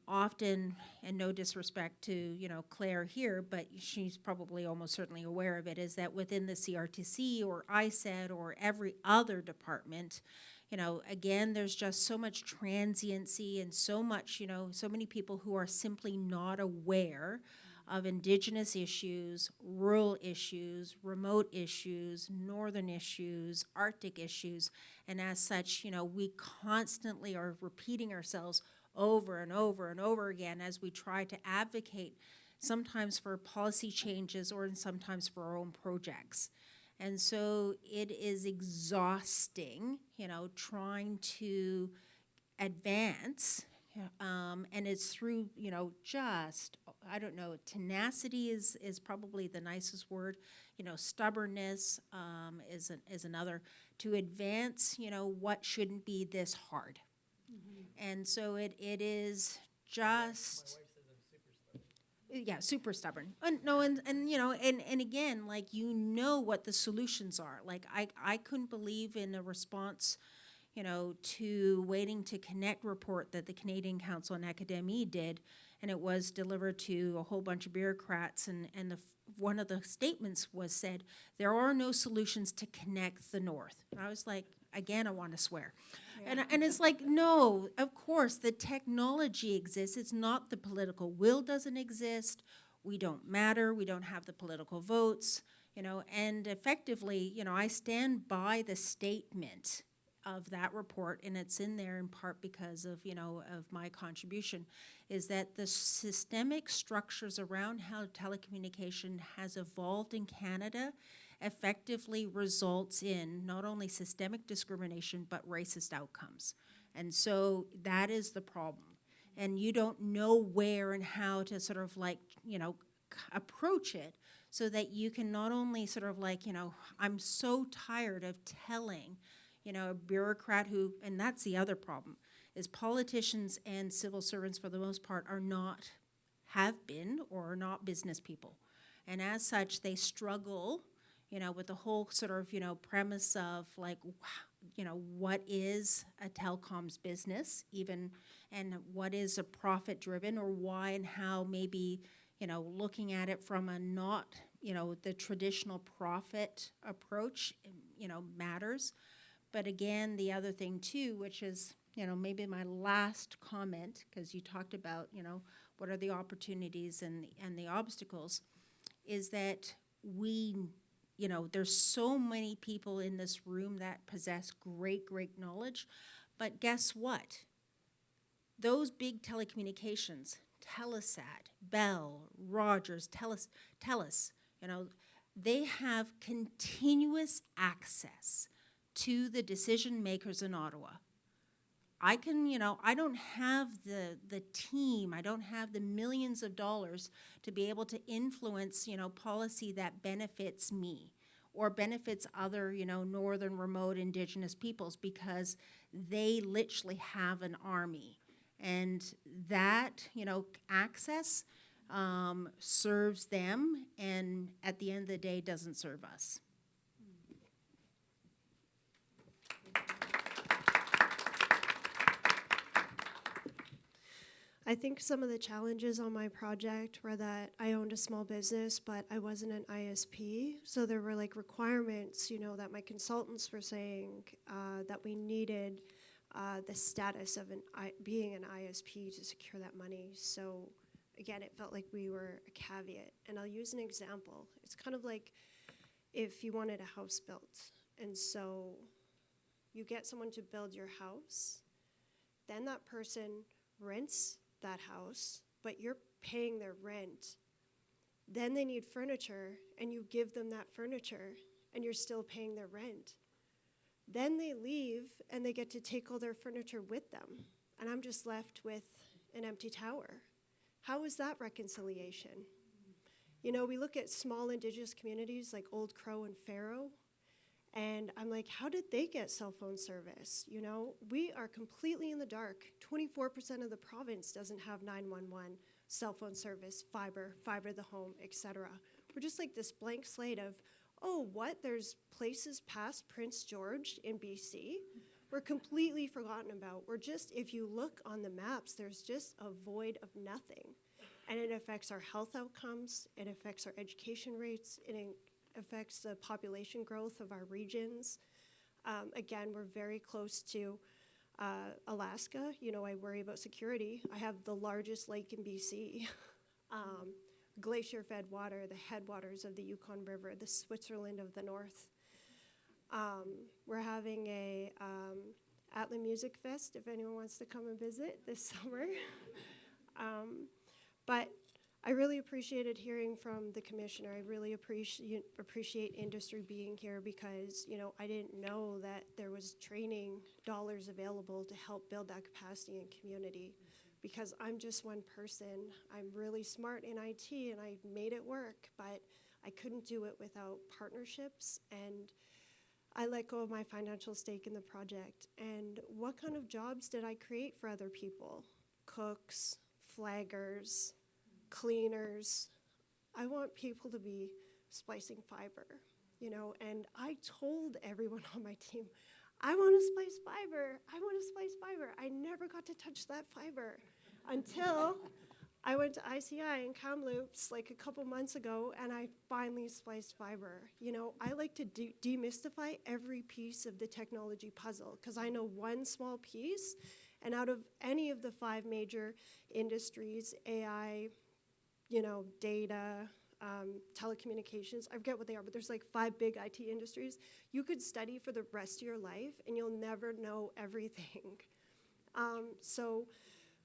often, and no disrespect to, Claire here, but she's probably almost certainly aware of it, is that within the CRTC or ISED or every other department, again, there's just so much transiency and so much, so many people who are simply not aware of Indigenous issues, rural issues, remote issues, northern issues, Arctic issues, and as such, we constantly are repeating ourselves over and over and over again as we try to advocate, sometimes for policy changes or sometimes for our own projects. And so it is exhausting, trying to advance, and it's through, just, I don't know, tenacity is probably the nicest word, stubbornness is another, to advance, what shouldn't be this hard. And so it is just, yeah, super stubborn. And again, like, what the solutions are. Like, I couldn't believe in a response, to Waiting to Connect report that the Canadian Council on Academia did, and it was delivered to a whole bunch of bureaucrats, and one of the statements was said, there are no solutions to connect the North. And I was like, again, I want to swear. Yeah. And it's like, no, of course, the technology exists. It's not the political will doesn't exist. We don't matter. We don't have the political votes, and effectively, I stand by the statement of that report, and it's in there in part because of, of my contribution, is that the systemic structures around how telecommunication has evolved in Canada effectively results in not only systemic discrimination, but racist outcomes. And so that is the problem. And you don't know where and how to sort of like, approach it so that you can not only sort of like, I'm so tired of telling, a bureaucrat who, and that's the other problem, is politicians and civil servants for the most part are not, have been, or are not business people. And as such, they struggle, with the whole sort of, premise of like, what is a telecom's business even, and what is a profit driven, or why and how maybe, looking at it from a not, the traditional profit approach, matters. But again, the other thing too, which is, maybe my last comment, because you talked about, what are the opportunities and the obstacles, is that we, there's so many people in this room that possess great, great knowledge, but guess what? Those big telecommunications, Telesat, Bell, Rogers, TELUS, they have continuous access to the decision makers in Ottawa. I can, I don't have the team, I don't have the millions of dollars to be able to influence, policy that benefits me or benefits other, northern remote Indigenous peoples, because they literally have an army. And that, access serves them, and at the end of the day doesn't serve us. I think some of the challenges on my project were that I owned a small business, but I wasn't an ISP. So there were like requirements, that my consultants were saying that we needed the status of being an ISP to secure that money. So again, it felt like we were a caveat. And I'll use an example. It's kind of like if you wanted a house built. And so you get someone to build your house, then that person rents that house, but you're paying their rent. Then they need furniture, and you give them that furniture, and you're still paying their rent. Then they leave and they get to take all their furniture with them. And I'm just left with an empty tower. How is that reconciliation? You know, we look at small Indigenous communities like Old Crow and Faro, and I'm like, how did they get cell phone service? You know, we are completely in the dark. 24% of the province doesn't have 911, cell phone service, fiber to the home, etc. We're just like this blank slate of, oh, what? There's places past Prince George in BC we're completely forgotten about. We're just, if you look on the maps, there's just a void of nothing. And it affects our health outcomes, it affects our education rates, it affects the population growth of our regions. Again, we're very close to Alaska. You know, I worry about security. I have the largest lake in BC. Glacier-fed water, the headwaters of the Yukon River, the Switzerland of the North. We're having a Atlan Music Fest, if anyone wants to come and visit this summer. But I really appreciated hearing from the commissioner. I really appreciate industry being here because, you know, I didn't know that there was training dollars available to help build that capacity in community because I'm just one person. I'm really smart in IT and I made it work, but I couldn't do it without partnerships, and I let go of my financial stake in the project. And what kind of jobs did I create for other people? Cooks, flaggers, cleaners. I want people to be splicing fiber, you know, and I told everyone on my team, I want to splice fiber. I want to splice fiber. I never got to touch that fiber until I went to ICI in Kamloops like a couple months ago and I finally spliced fiber. You know, I like to demystify every piece of the technology puzzle because I know one small piece, and out of any of the 5 major industries, AI, you know, data, telecommunications, I forget what they are, but there's like 5 big IT industries. You could study for the rest of your life and you'll never know everything. So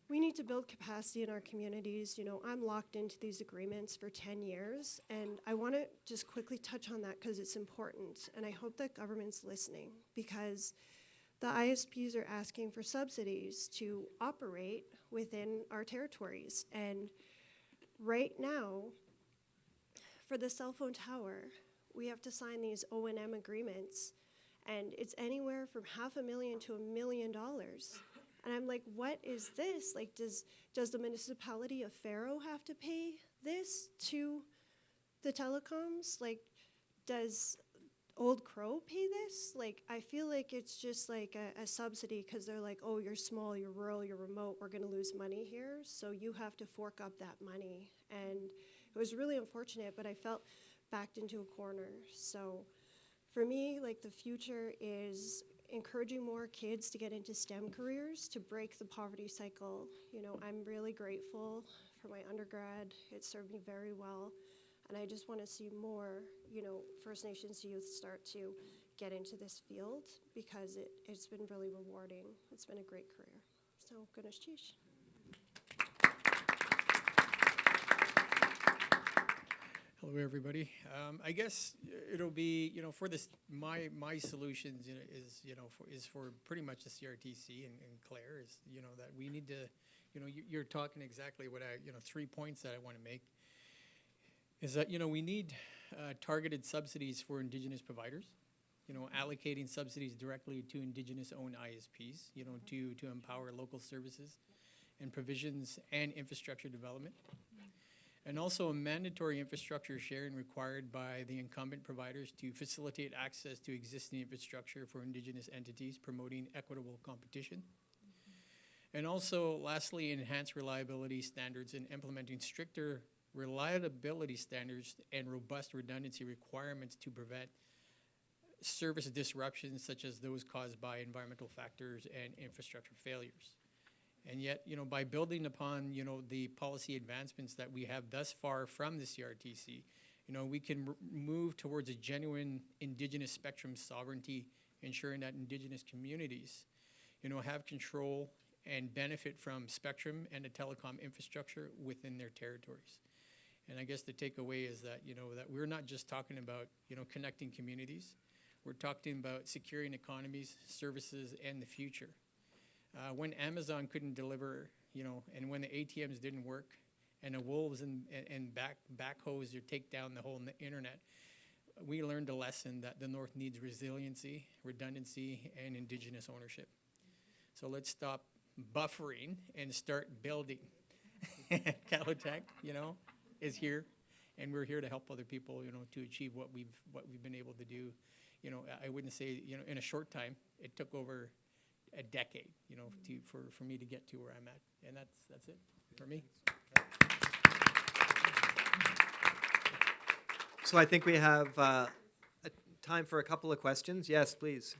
we need to build capacity in our communities. You know, I'm locked into these agreements for 10 years, and I want to just quickly touch on that because it's important, and I hope that government's listening because the ISPs are asking for subsidies to operate within our territories. And right now, for the cell phone tower, we have to sign these O&M agreements, and it's anywhere from $500,000 to $1 million. And I'm like, what is this? Like, does the municipality of Faro have to pay this to the telecoms? Like, does Old Crow pay this? Like, I feel like it's just like a subsidy because they're like, oh, you're small, you're rural, you're remote, we're gonna lose money here, so you have to fork up that money. And it was really unfortunate, but I felt backed into a corner. So for me, like, the future is encouraging more kids to get into STEM careers to break the poverty cycle. You know, I'm really grateful for my undergrad. It served me very well. And I just want to see more, you know, First Nations youth start to get into this field because it's been really rewarding. It's been a great career. So, goodness cheesh. Hello, everybody. I guess it'll be, you know, for this, my solutions, you know, is for pretty much the CRTC and Claire is, you know, that we need to, you know, you're talking exactly what 3 points that I want to make is that, you know, we need targeted subsidies for Indigenous providers, you know, allocating subsidies directly to Indigenous-owned ISPs, you know, to empower local services and provisions and infrastructure development. And also a mandatory infrastructure sharing required by the incumbent providers to facilitate access to existing infrastructure for Indigenous entities, promoting equitable competition. And also, lastly, enhance reliability standards and implementing stricter reliability standards and robust redundancy requirements to prevent service disruptions such as those caused by environmental factors and infrastructure failures. And yet, you know, by building upon, you know, the policy advancements that we have thus far from the CRTC, you know, we can move towards a genuine Indigenous spectrum sovereignty, ensuring that Indigenous communities, you know, have control and benefit from spectrum and the telecom infrastructure within their territories. And I guess the takeaway is that, you know, that we're not just talking about, you know, connecting communities, We're talking about securing economies, services, and the future. When Amazon couldn't deliver, and when the ATMs didn't work, and the wolves and backhoes or take down the whole internet, we learned a lesson that the North needs resiliency, redundancy, and Indigenous ownership. So let's stop buffering and start building. KatloTech, is here, and we're here to help other people, to achieve what we've been able to do. I wouldn't say, in a short time. It took over a decade, for me to get to where I'm at, and that's it for me. So I think we have time for a couple of questions. Yes, please.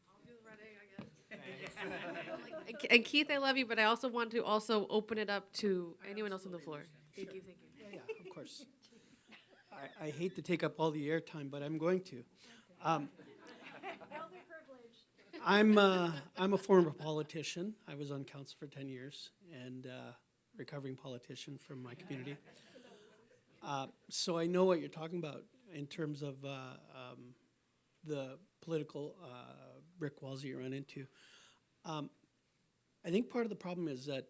I'll do the running, I guess. And Keith, I love you, but I also want to open it up to anyone else on the floor. Thank you, thank you. Yeah, of course. I hate to take up all the airtime, but I'm going to. I'm a former politician. I was on council for 10 years and recovering politician from my community. So I know what you're talking about in terms of the political brick walls that you run into. I think part of the problem is that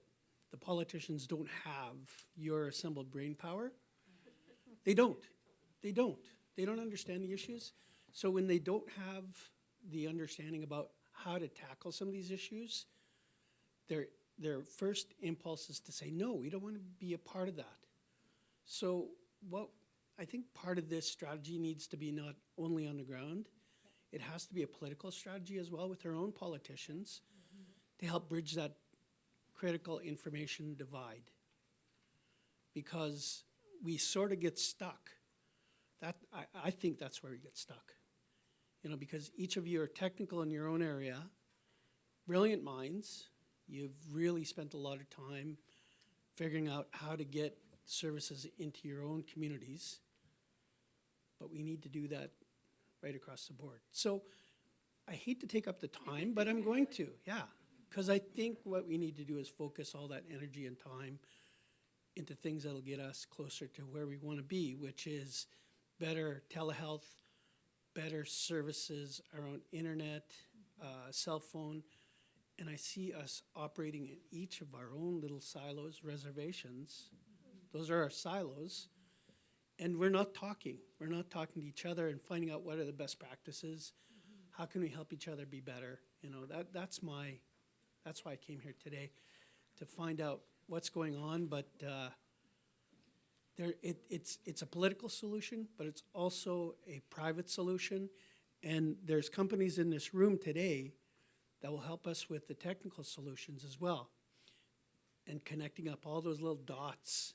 the politicians don't have your assembled brain power. They don't. They don't understand the issues. So when they don't have the understanding about how to tackle some of these issues, their first impulse is to say, no, we don't want to be a part of that. So what I think part of this strategy needs to be not only on the ground, it has to be a political strategy as well with our own politicians to help bridge that critical information divide. Because we sort of get stuck. I think that's where we get stuck. Because each of you are technical in your own area, brilliant minds. You've really spent a lot of time figuring out how to get services into your own communities. But we need to do that right across the board. So I hate to take up the time, but I'm going to, yeah. Because I think what we need to do is focus all that energy and time into things that'll get us closer to where we want to be, which is better telehealth, better services around internet, cell phone, and I see us operating in each of our own little silos, reservations. Those are our silos, and we're not talking. We're not talking to each other and finding out what are the best practices. How can we help each other be better? That's why I came here today, to find out what's going on, but it's a political solution, but it's also a private solution. And there's companies in this room today that will help us with the technical solutions as well. And connecting up all those little dots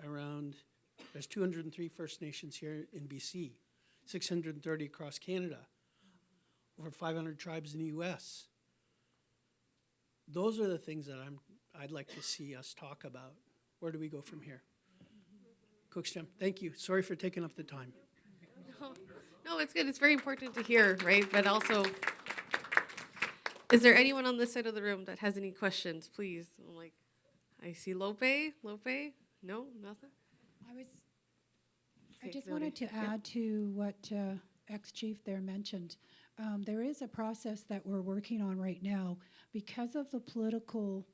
around, there's 203 First Nations here in BC, 630 across Canada, over 500 tribes in the US. Those are the things that I'd like to see us talk about. Where do we go from here? Cookstram, thank you. Sorry for taking up the time. No, it's good. It's very important to hear, right? But also, is there anyone on this side of the room that has any questions? Please. I see Lope. No, nothing. I just wanted to add to what ex-chief there mentioned. There is a process that we're working on right now because of the political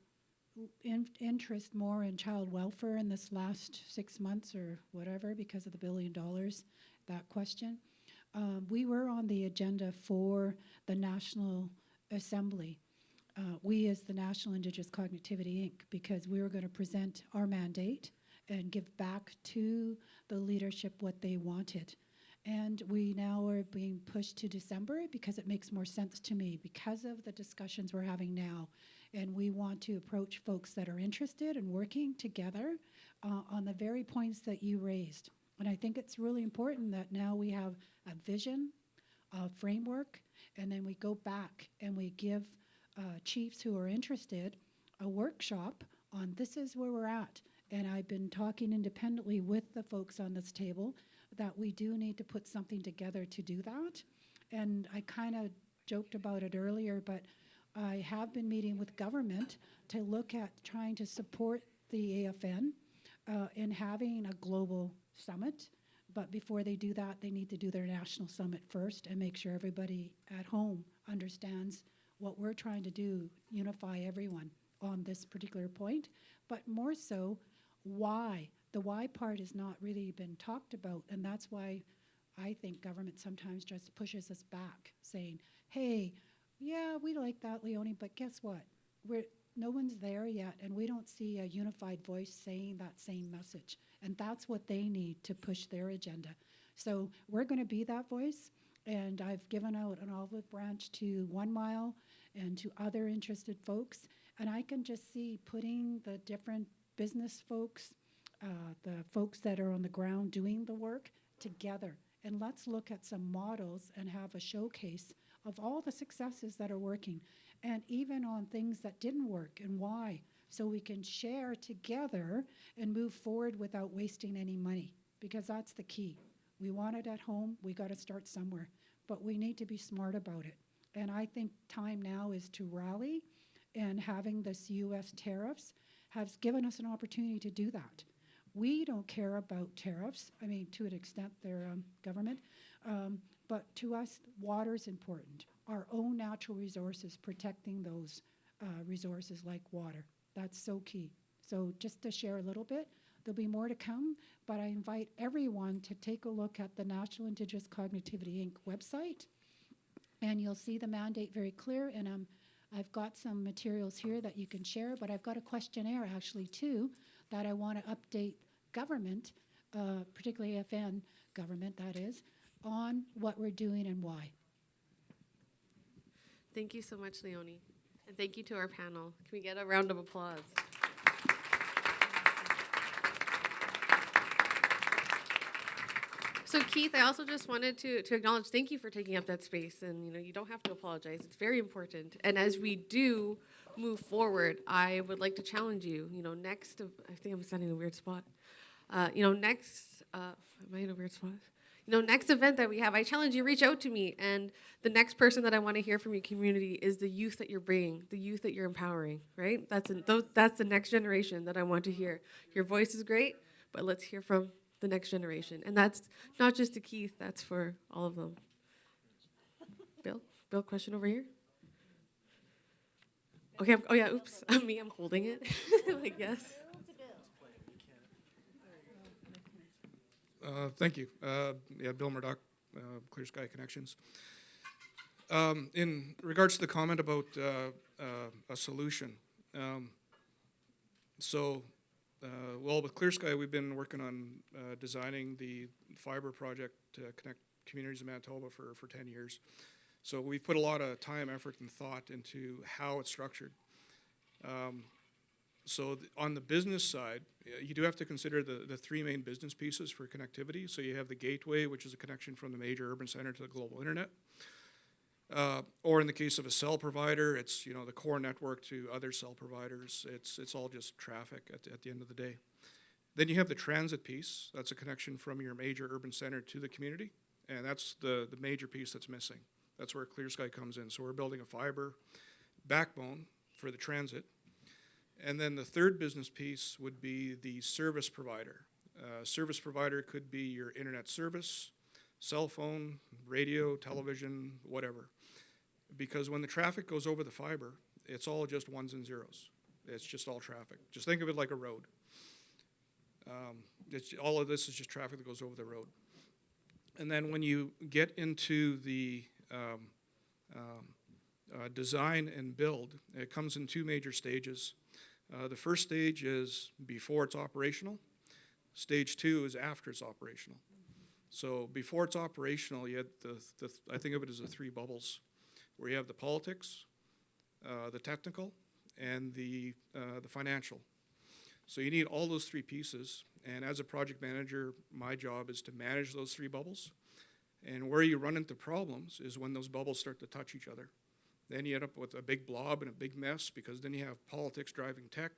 interest more in child welfare in this last 6 months or whatever, because of the $1 billion, that question. We were on the agenda for the National Assembly. We as the National Indigenous Cognitivity Inc., because we were going to present our mandate and give back to the leadership what they wanted. And we now are being pushed to December because it makes more sense to me because of the discussions we're having now. And we want to approach folks that are interested in working together on the very points that you raised. And I think it's really important that now we have a vision, a framework, and then we go back and we give chiefs who are interested a workshop on this is where we're at. And I've been talking independently with the folks on this table that we do need to put something together to do that. And I kind of joked about it earlier, but I have been meeting with government to look at trying to support the AFN in having a global summit But before they do that, they need to do their national summit first and make sure everybody at home understands what we're trying to do, unify everyone on this particular point, but more so, why. The why part has not really been talked about, and that's why I think government sometimes just pushes us back, saying, hey, yeah, we like that, Leoni, but guess what? No one's there yet, and we don't see a unified voice saying that same message. And that's what they need to push their agenda. So we're going to be that voice, and I've given out an olive branch to 1 Mile and to other interested folks, and I can just see putting the different business folks, the folks that are on the ground doing the work together. And let's look at some models and have a showcase of all the successes that are working, and even on things that didn't work and why, so we can share together and move forward without wasting any money, because that's the key. We want it at home, we got to start somewhere, but we need to be smart about it. And I think time now is to rally, and having this US tariffs has given us an opportunity to do that. We don't care about tariffs. I mean, to an extent, they're government. But to us, water's important. Our own natural resources, protecting those resources like water. That's so key. So just to share a little bit, there'll be more to come, but I invite everyone to take a look at the National Indigenous Cognitivity Inc. website, and you'll see the mandate very clear, and I've got some materials here that you can share, but I've got a questionnaire actually too that I want to update government, particularly FN government that is, on what we're doing and why. Thank you so much, Leoni. And thank you to our panel. Can we get a round of applause? So Keith, I also just wanted to acknowledge, thank you for taking up that space. And you don't have to apologize. It's very important. And as we do move forward, I would like to challenge you. Next, I think I'm standing in a weird spot. Next, am I in a weird spot? Next event that we have, I challenge you, reach out to me. And the next person that I want to hear from your community is the youth that you're bringing, the youth that you're empowering, right? That's the next generation that I want to hear. Your voice is great, but let's hear from the next generation. And that's not just to Keith, that's for all of them. Bill, question over here? Okay, oh yeah, oops, I'm holding it. Like, yes. Thank you. Bill Murdoch, Clear Sky Connections. In regards to the comment about a solution, with Clear Sky, we've been working on designing the fiber project to connect communities in Manitoba for 10 years. So we've put a lot of time, effort, and thought into how it's structured. On the business side, you do have to consider the three main business pieces for connectivity. So you have the gateway, which is a connection from the major urban center to the global internet. Or in the case of a cell provider, it's the core network to other cell providers. It's all just traffic at the end of the day. Then you have the transit piece. That's a connection from your major urban center to the community. And that's the major piece that's missing. That's where Clear Sky comes in. So we're building a fiber backbone for the transit. And then the third business piece would be the service provider. Service provider could be your internet service, cell phone, radio, television, whatever. Because when the traffic goes over the fiber, it's all just ones and zeros. It's just all traffic. Just think of it like a road. All of this is just traffic that goes over the road. And then when you get into the design and build, it comes in two major stages. The first stage is before it's operational. Stage two is after it's operational. So before it's operational, you had I think of it as the three bubbles, where you have the politics, the technical, and the financial. So you need all those three pieces. And as a project manager, my job is to manage those three bubbles. And where you run into problems is when those bubbles start to touch each other. Then you end up with a big blob and a big mess, because then you have politics driving tech,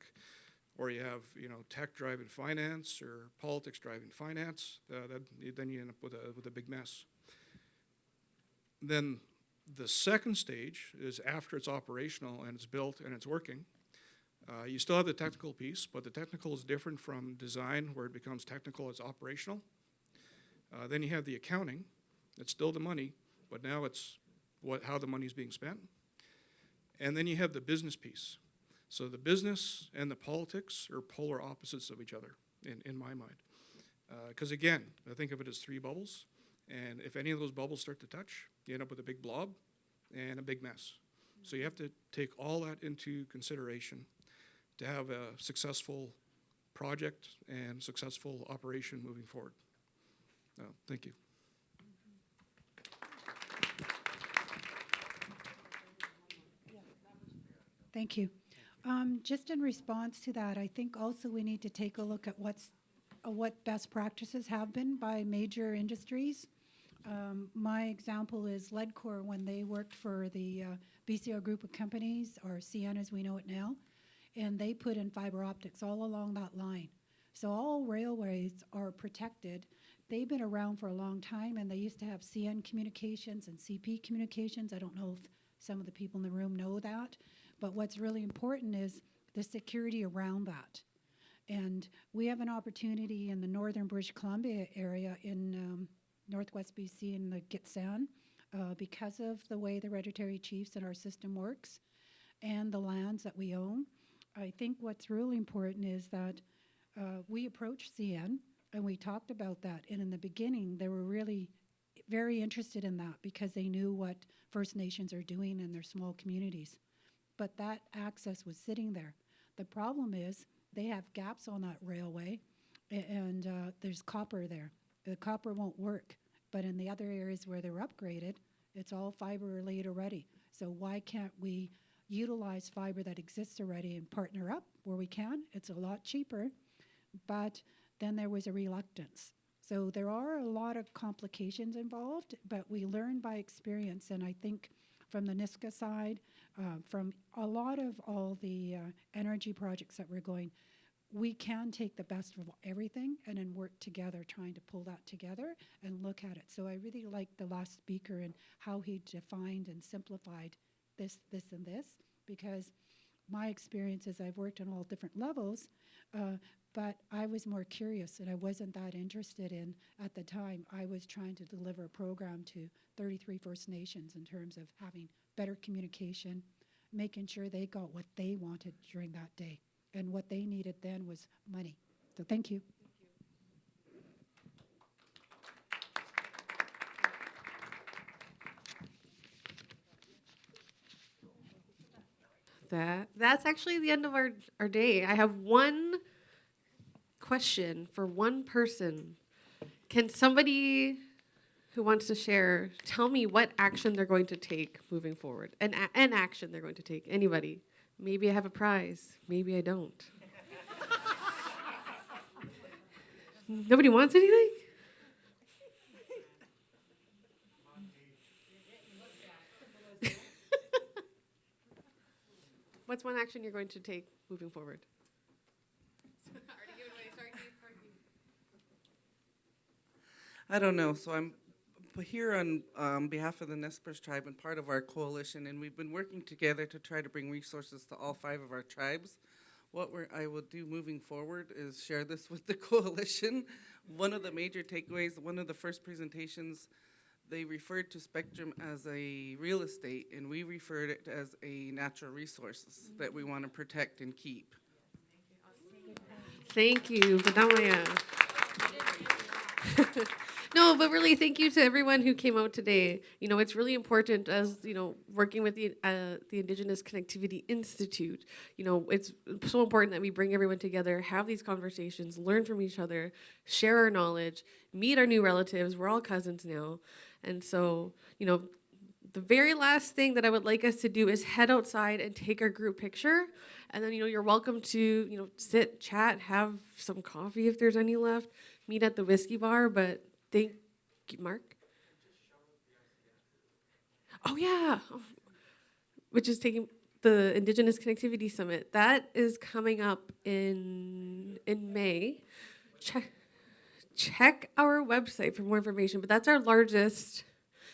or you have tech driving finance, or politics driving finance. Then you end up with a big mess. Then the second stage is after it's operational and it's built and it's working. You still have the technical piece, but the technical is different from design, where it becomes technical as operational. Then you have the accounting. It's still the money, but now it's how the money is being spent. And then you have the business piece. So the business and the politics are polar opposites of each other in my mind. Because again, I think of it as three bubbles. And if any of those bubbles start to touch, you end up with a big blob and a big mess. So you have to take all that into consideration to have a successful project and successful operation moving forward. Thank you. Thank you. Just in response to that, I think also we need to take a look at what best practices have been by major industries. My example is Leadcore when they worked for the BCR group of companies, or CN as we know it now, and they put in fiber optics all along that line. So all railways are protected. They've been around for a long time, and they used to have CN Communications and CP Communications. I don't know if some of the people in the room know that, but what's really important is the security around that. And we have an opportunity in the northern British Columbia area in northwest BC in the Gitxsan because of the way the hereditary chiefs in our system works and the lands that we own. I think what's really important is that we approached CN and we talked about that. And in the beginning, they were really very interested in that because they knew what First Nations are doing in their small communities. But that access was sitting there. The problem is they have gaps on that railway and there's copper there. The copper won't work. But in the other areas where they're upgraded, it's all fiber laid already. So why can't we utilize fiber that exists already and partner up where we can? It's a lot cheaper, but then there was a reluctance. So there are a lot of complications involved, but we learn by experience. And I think from the NICI side, from a lot of all the energy projects that we're going, we can take the best of everything and then work together, trying to pull that together and look at it. So I really like the last speaker and how he defined and simplified this, and this, because my experience is I've worked on all different levels, but I was more curious and I wasn't that interested in, at the time, I was trying to deliver a program to 33 First Nations in terms of having better communication, making sure they got what they wanted during that day. And what they needed then was money. So thank you. That's actually the end of our day. I have one question for one person. Can somebody who wants to share tell me what action they're going to take moving forward? An action they're going to take. Anybody? Maybe I have a prize. Maybe I don't. Nobody wants anything? What's one action you're going to take moving forward? I don't know. So I'm here on behalf of the Nez Perce tribe and part of our coalition, and we've been working together to try to bring resources to all 5 of our tribes. What I will do moving forward is share this with the coalition. One of the major takeaways, one of the first presentations, they referred to spectrum as a real estate, and we referred it as a natural resources that we want to protect and keep. Thank you, Vidamaya. No, but really, thank you to everyone who came out today. You know, it's really important as, you know, working with the Indigenous Connectivity Institute. You know, it's so important that we bring everyone together, have these conversations, learn from each other, share our knowledge, meet our new relatives. We're all cousins now. And so, you know, the very last thing that I would like us to do is head outside and take our group picture. And then, you know, you're welcome to, you know, sit, chat, have some coffee if there's any left, meet at the whiskey bar, but thank you, Mark. Oh, yeah. Which is taking the Indigenous Connectivity Summit. That is coming up in May. Check our website for more information, but that's our largest.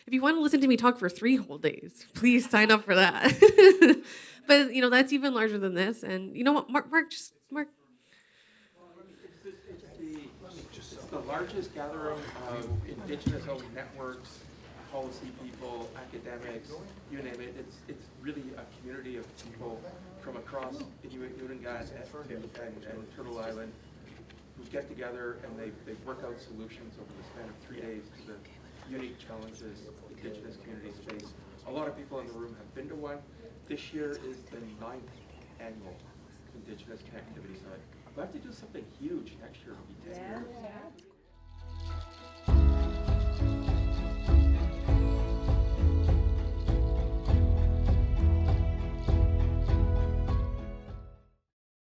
If you want to listen to me talk for 3 whole days, please sign up for that. But, you know, that's even larger than this. And you know what, Mark. the largest gathering of Indigenous-owned networks, policy people, academics, you name it. It's really a community of people from across Inuit, Nunavut, and Turtle Island who get together and they work out solutions over the span of 3 days to the unique challenges Indigenous communities face. A lot of people in the room have been to one. This year is the 9th annual Indigenous Connectivity Summit. We have to do something huge next year. It'll be 10 years.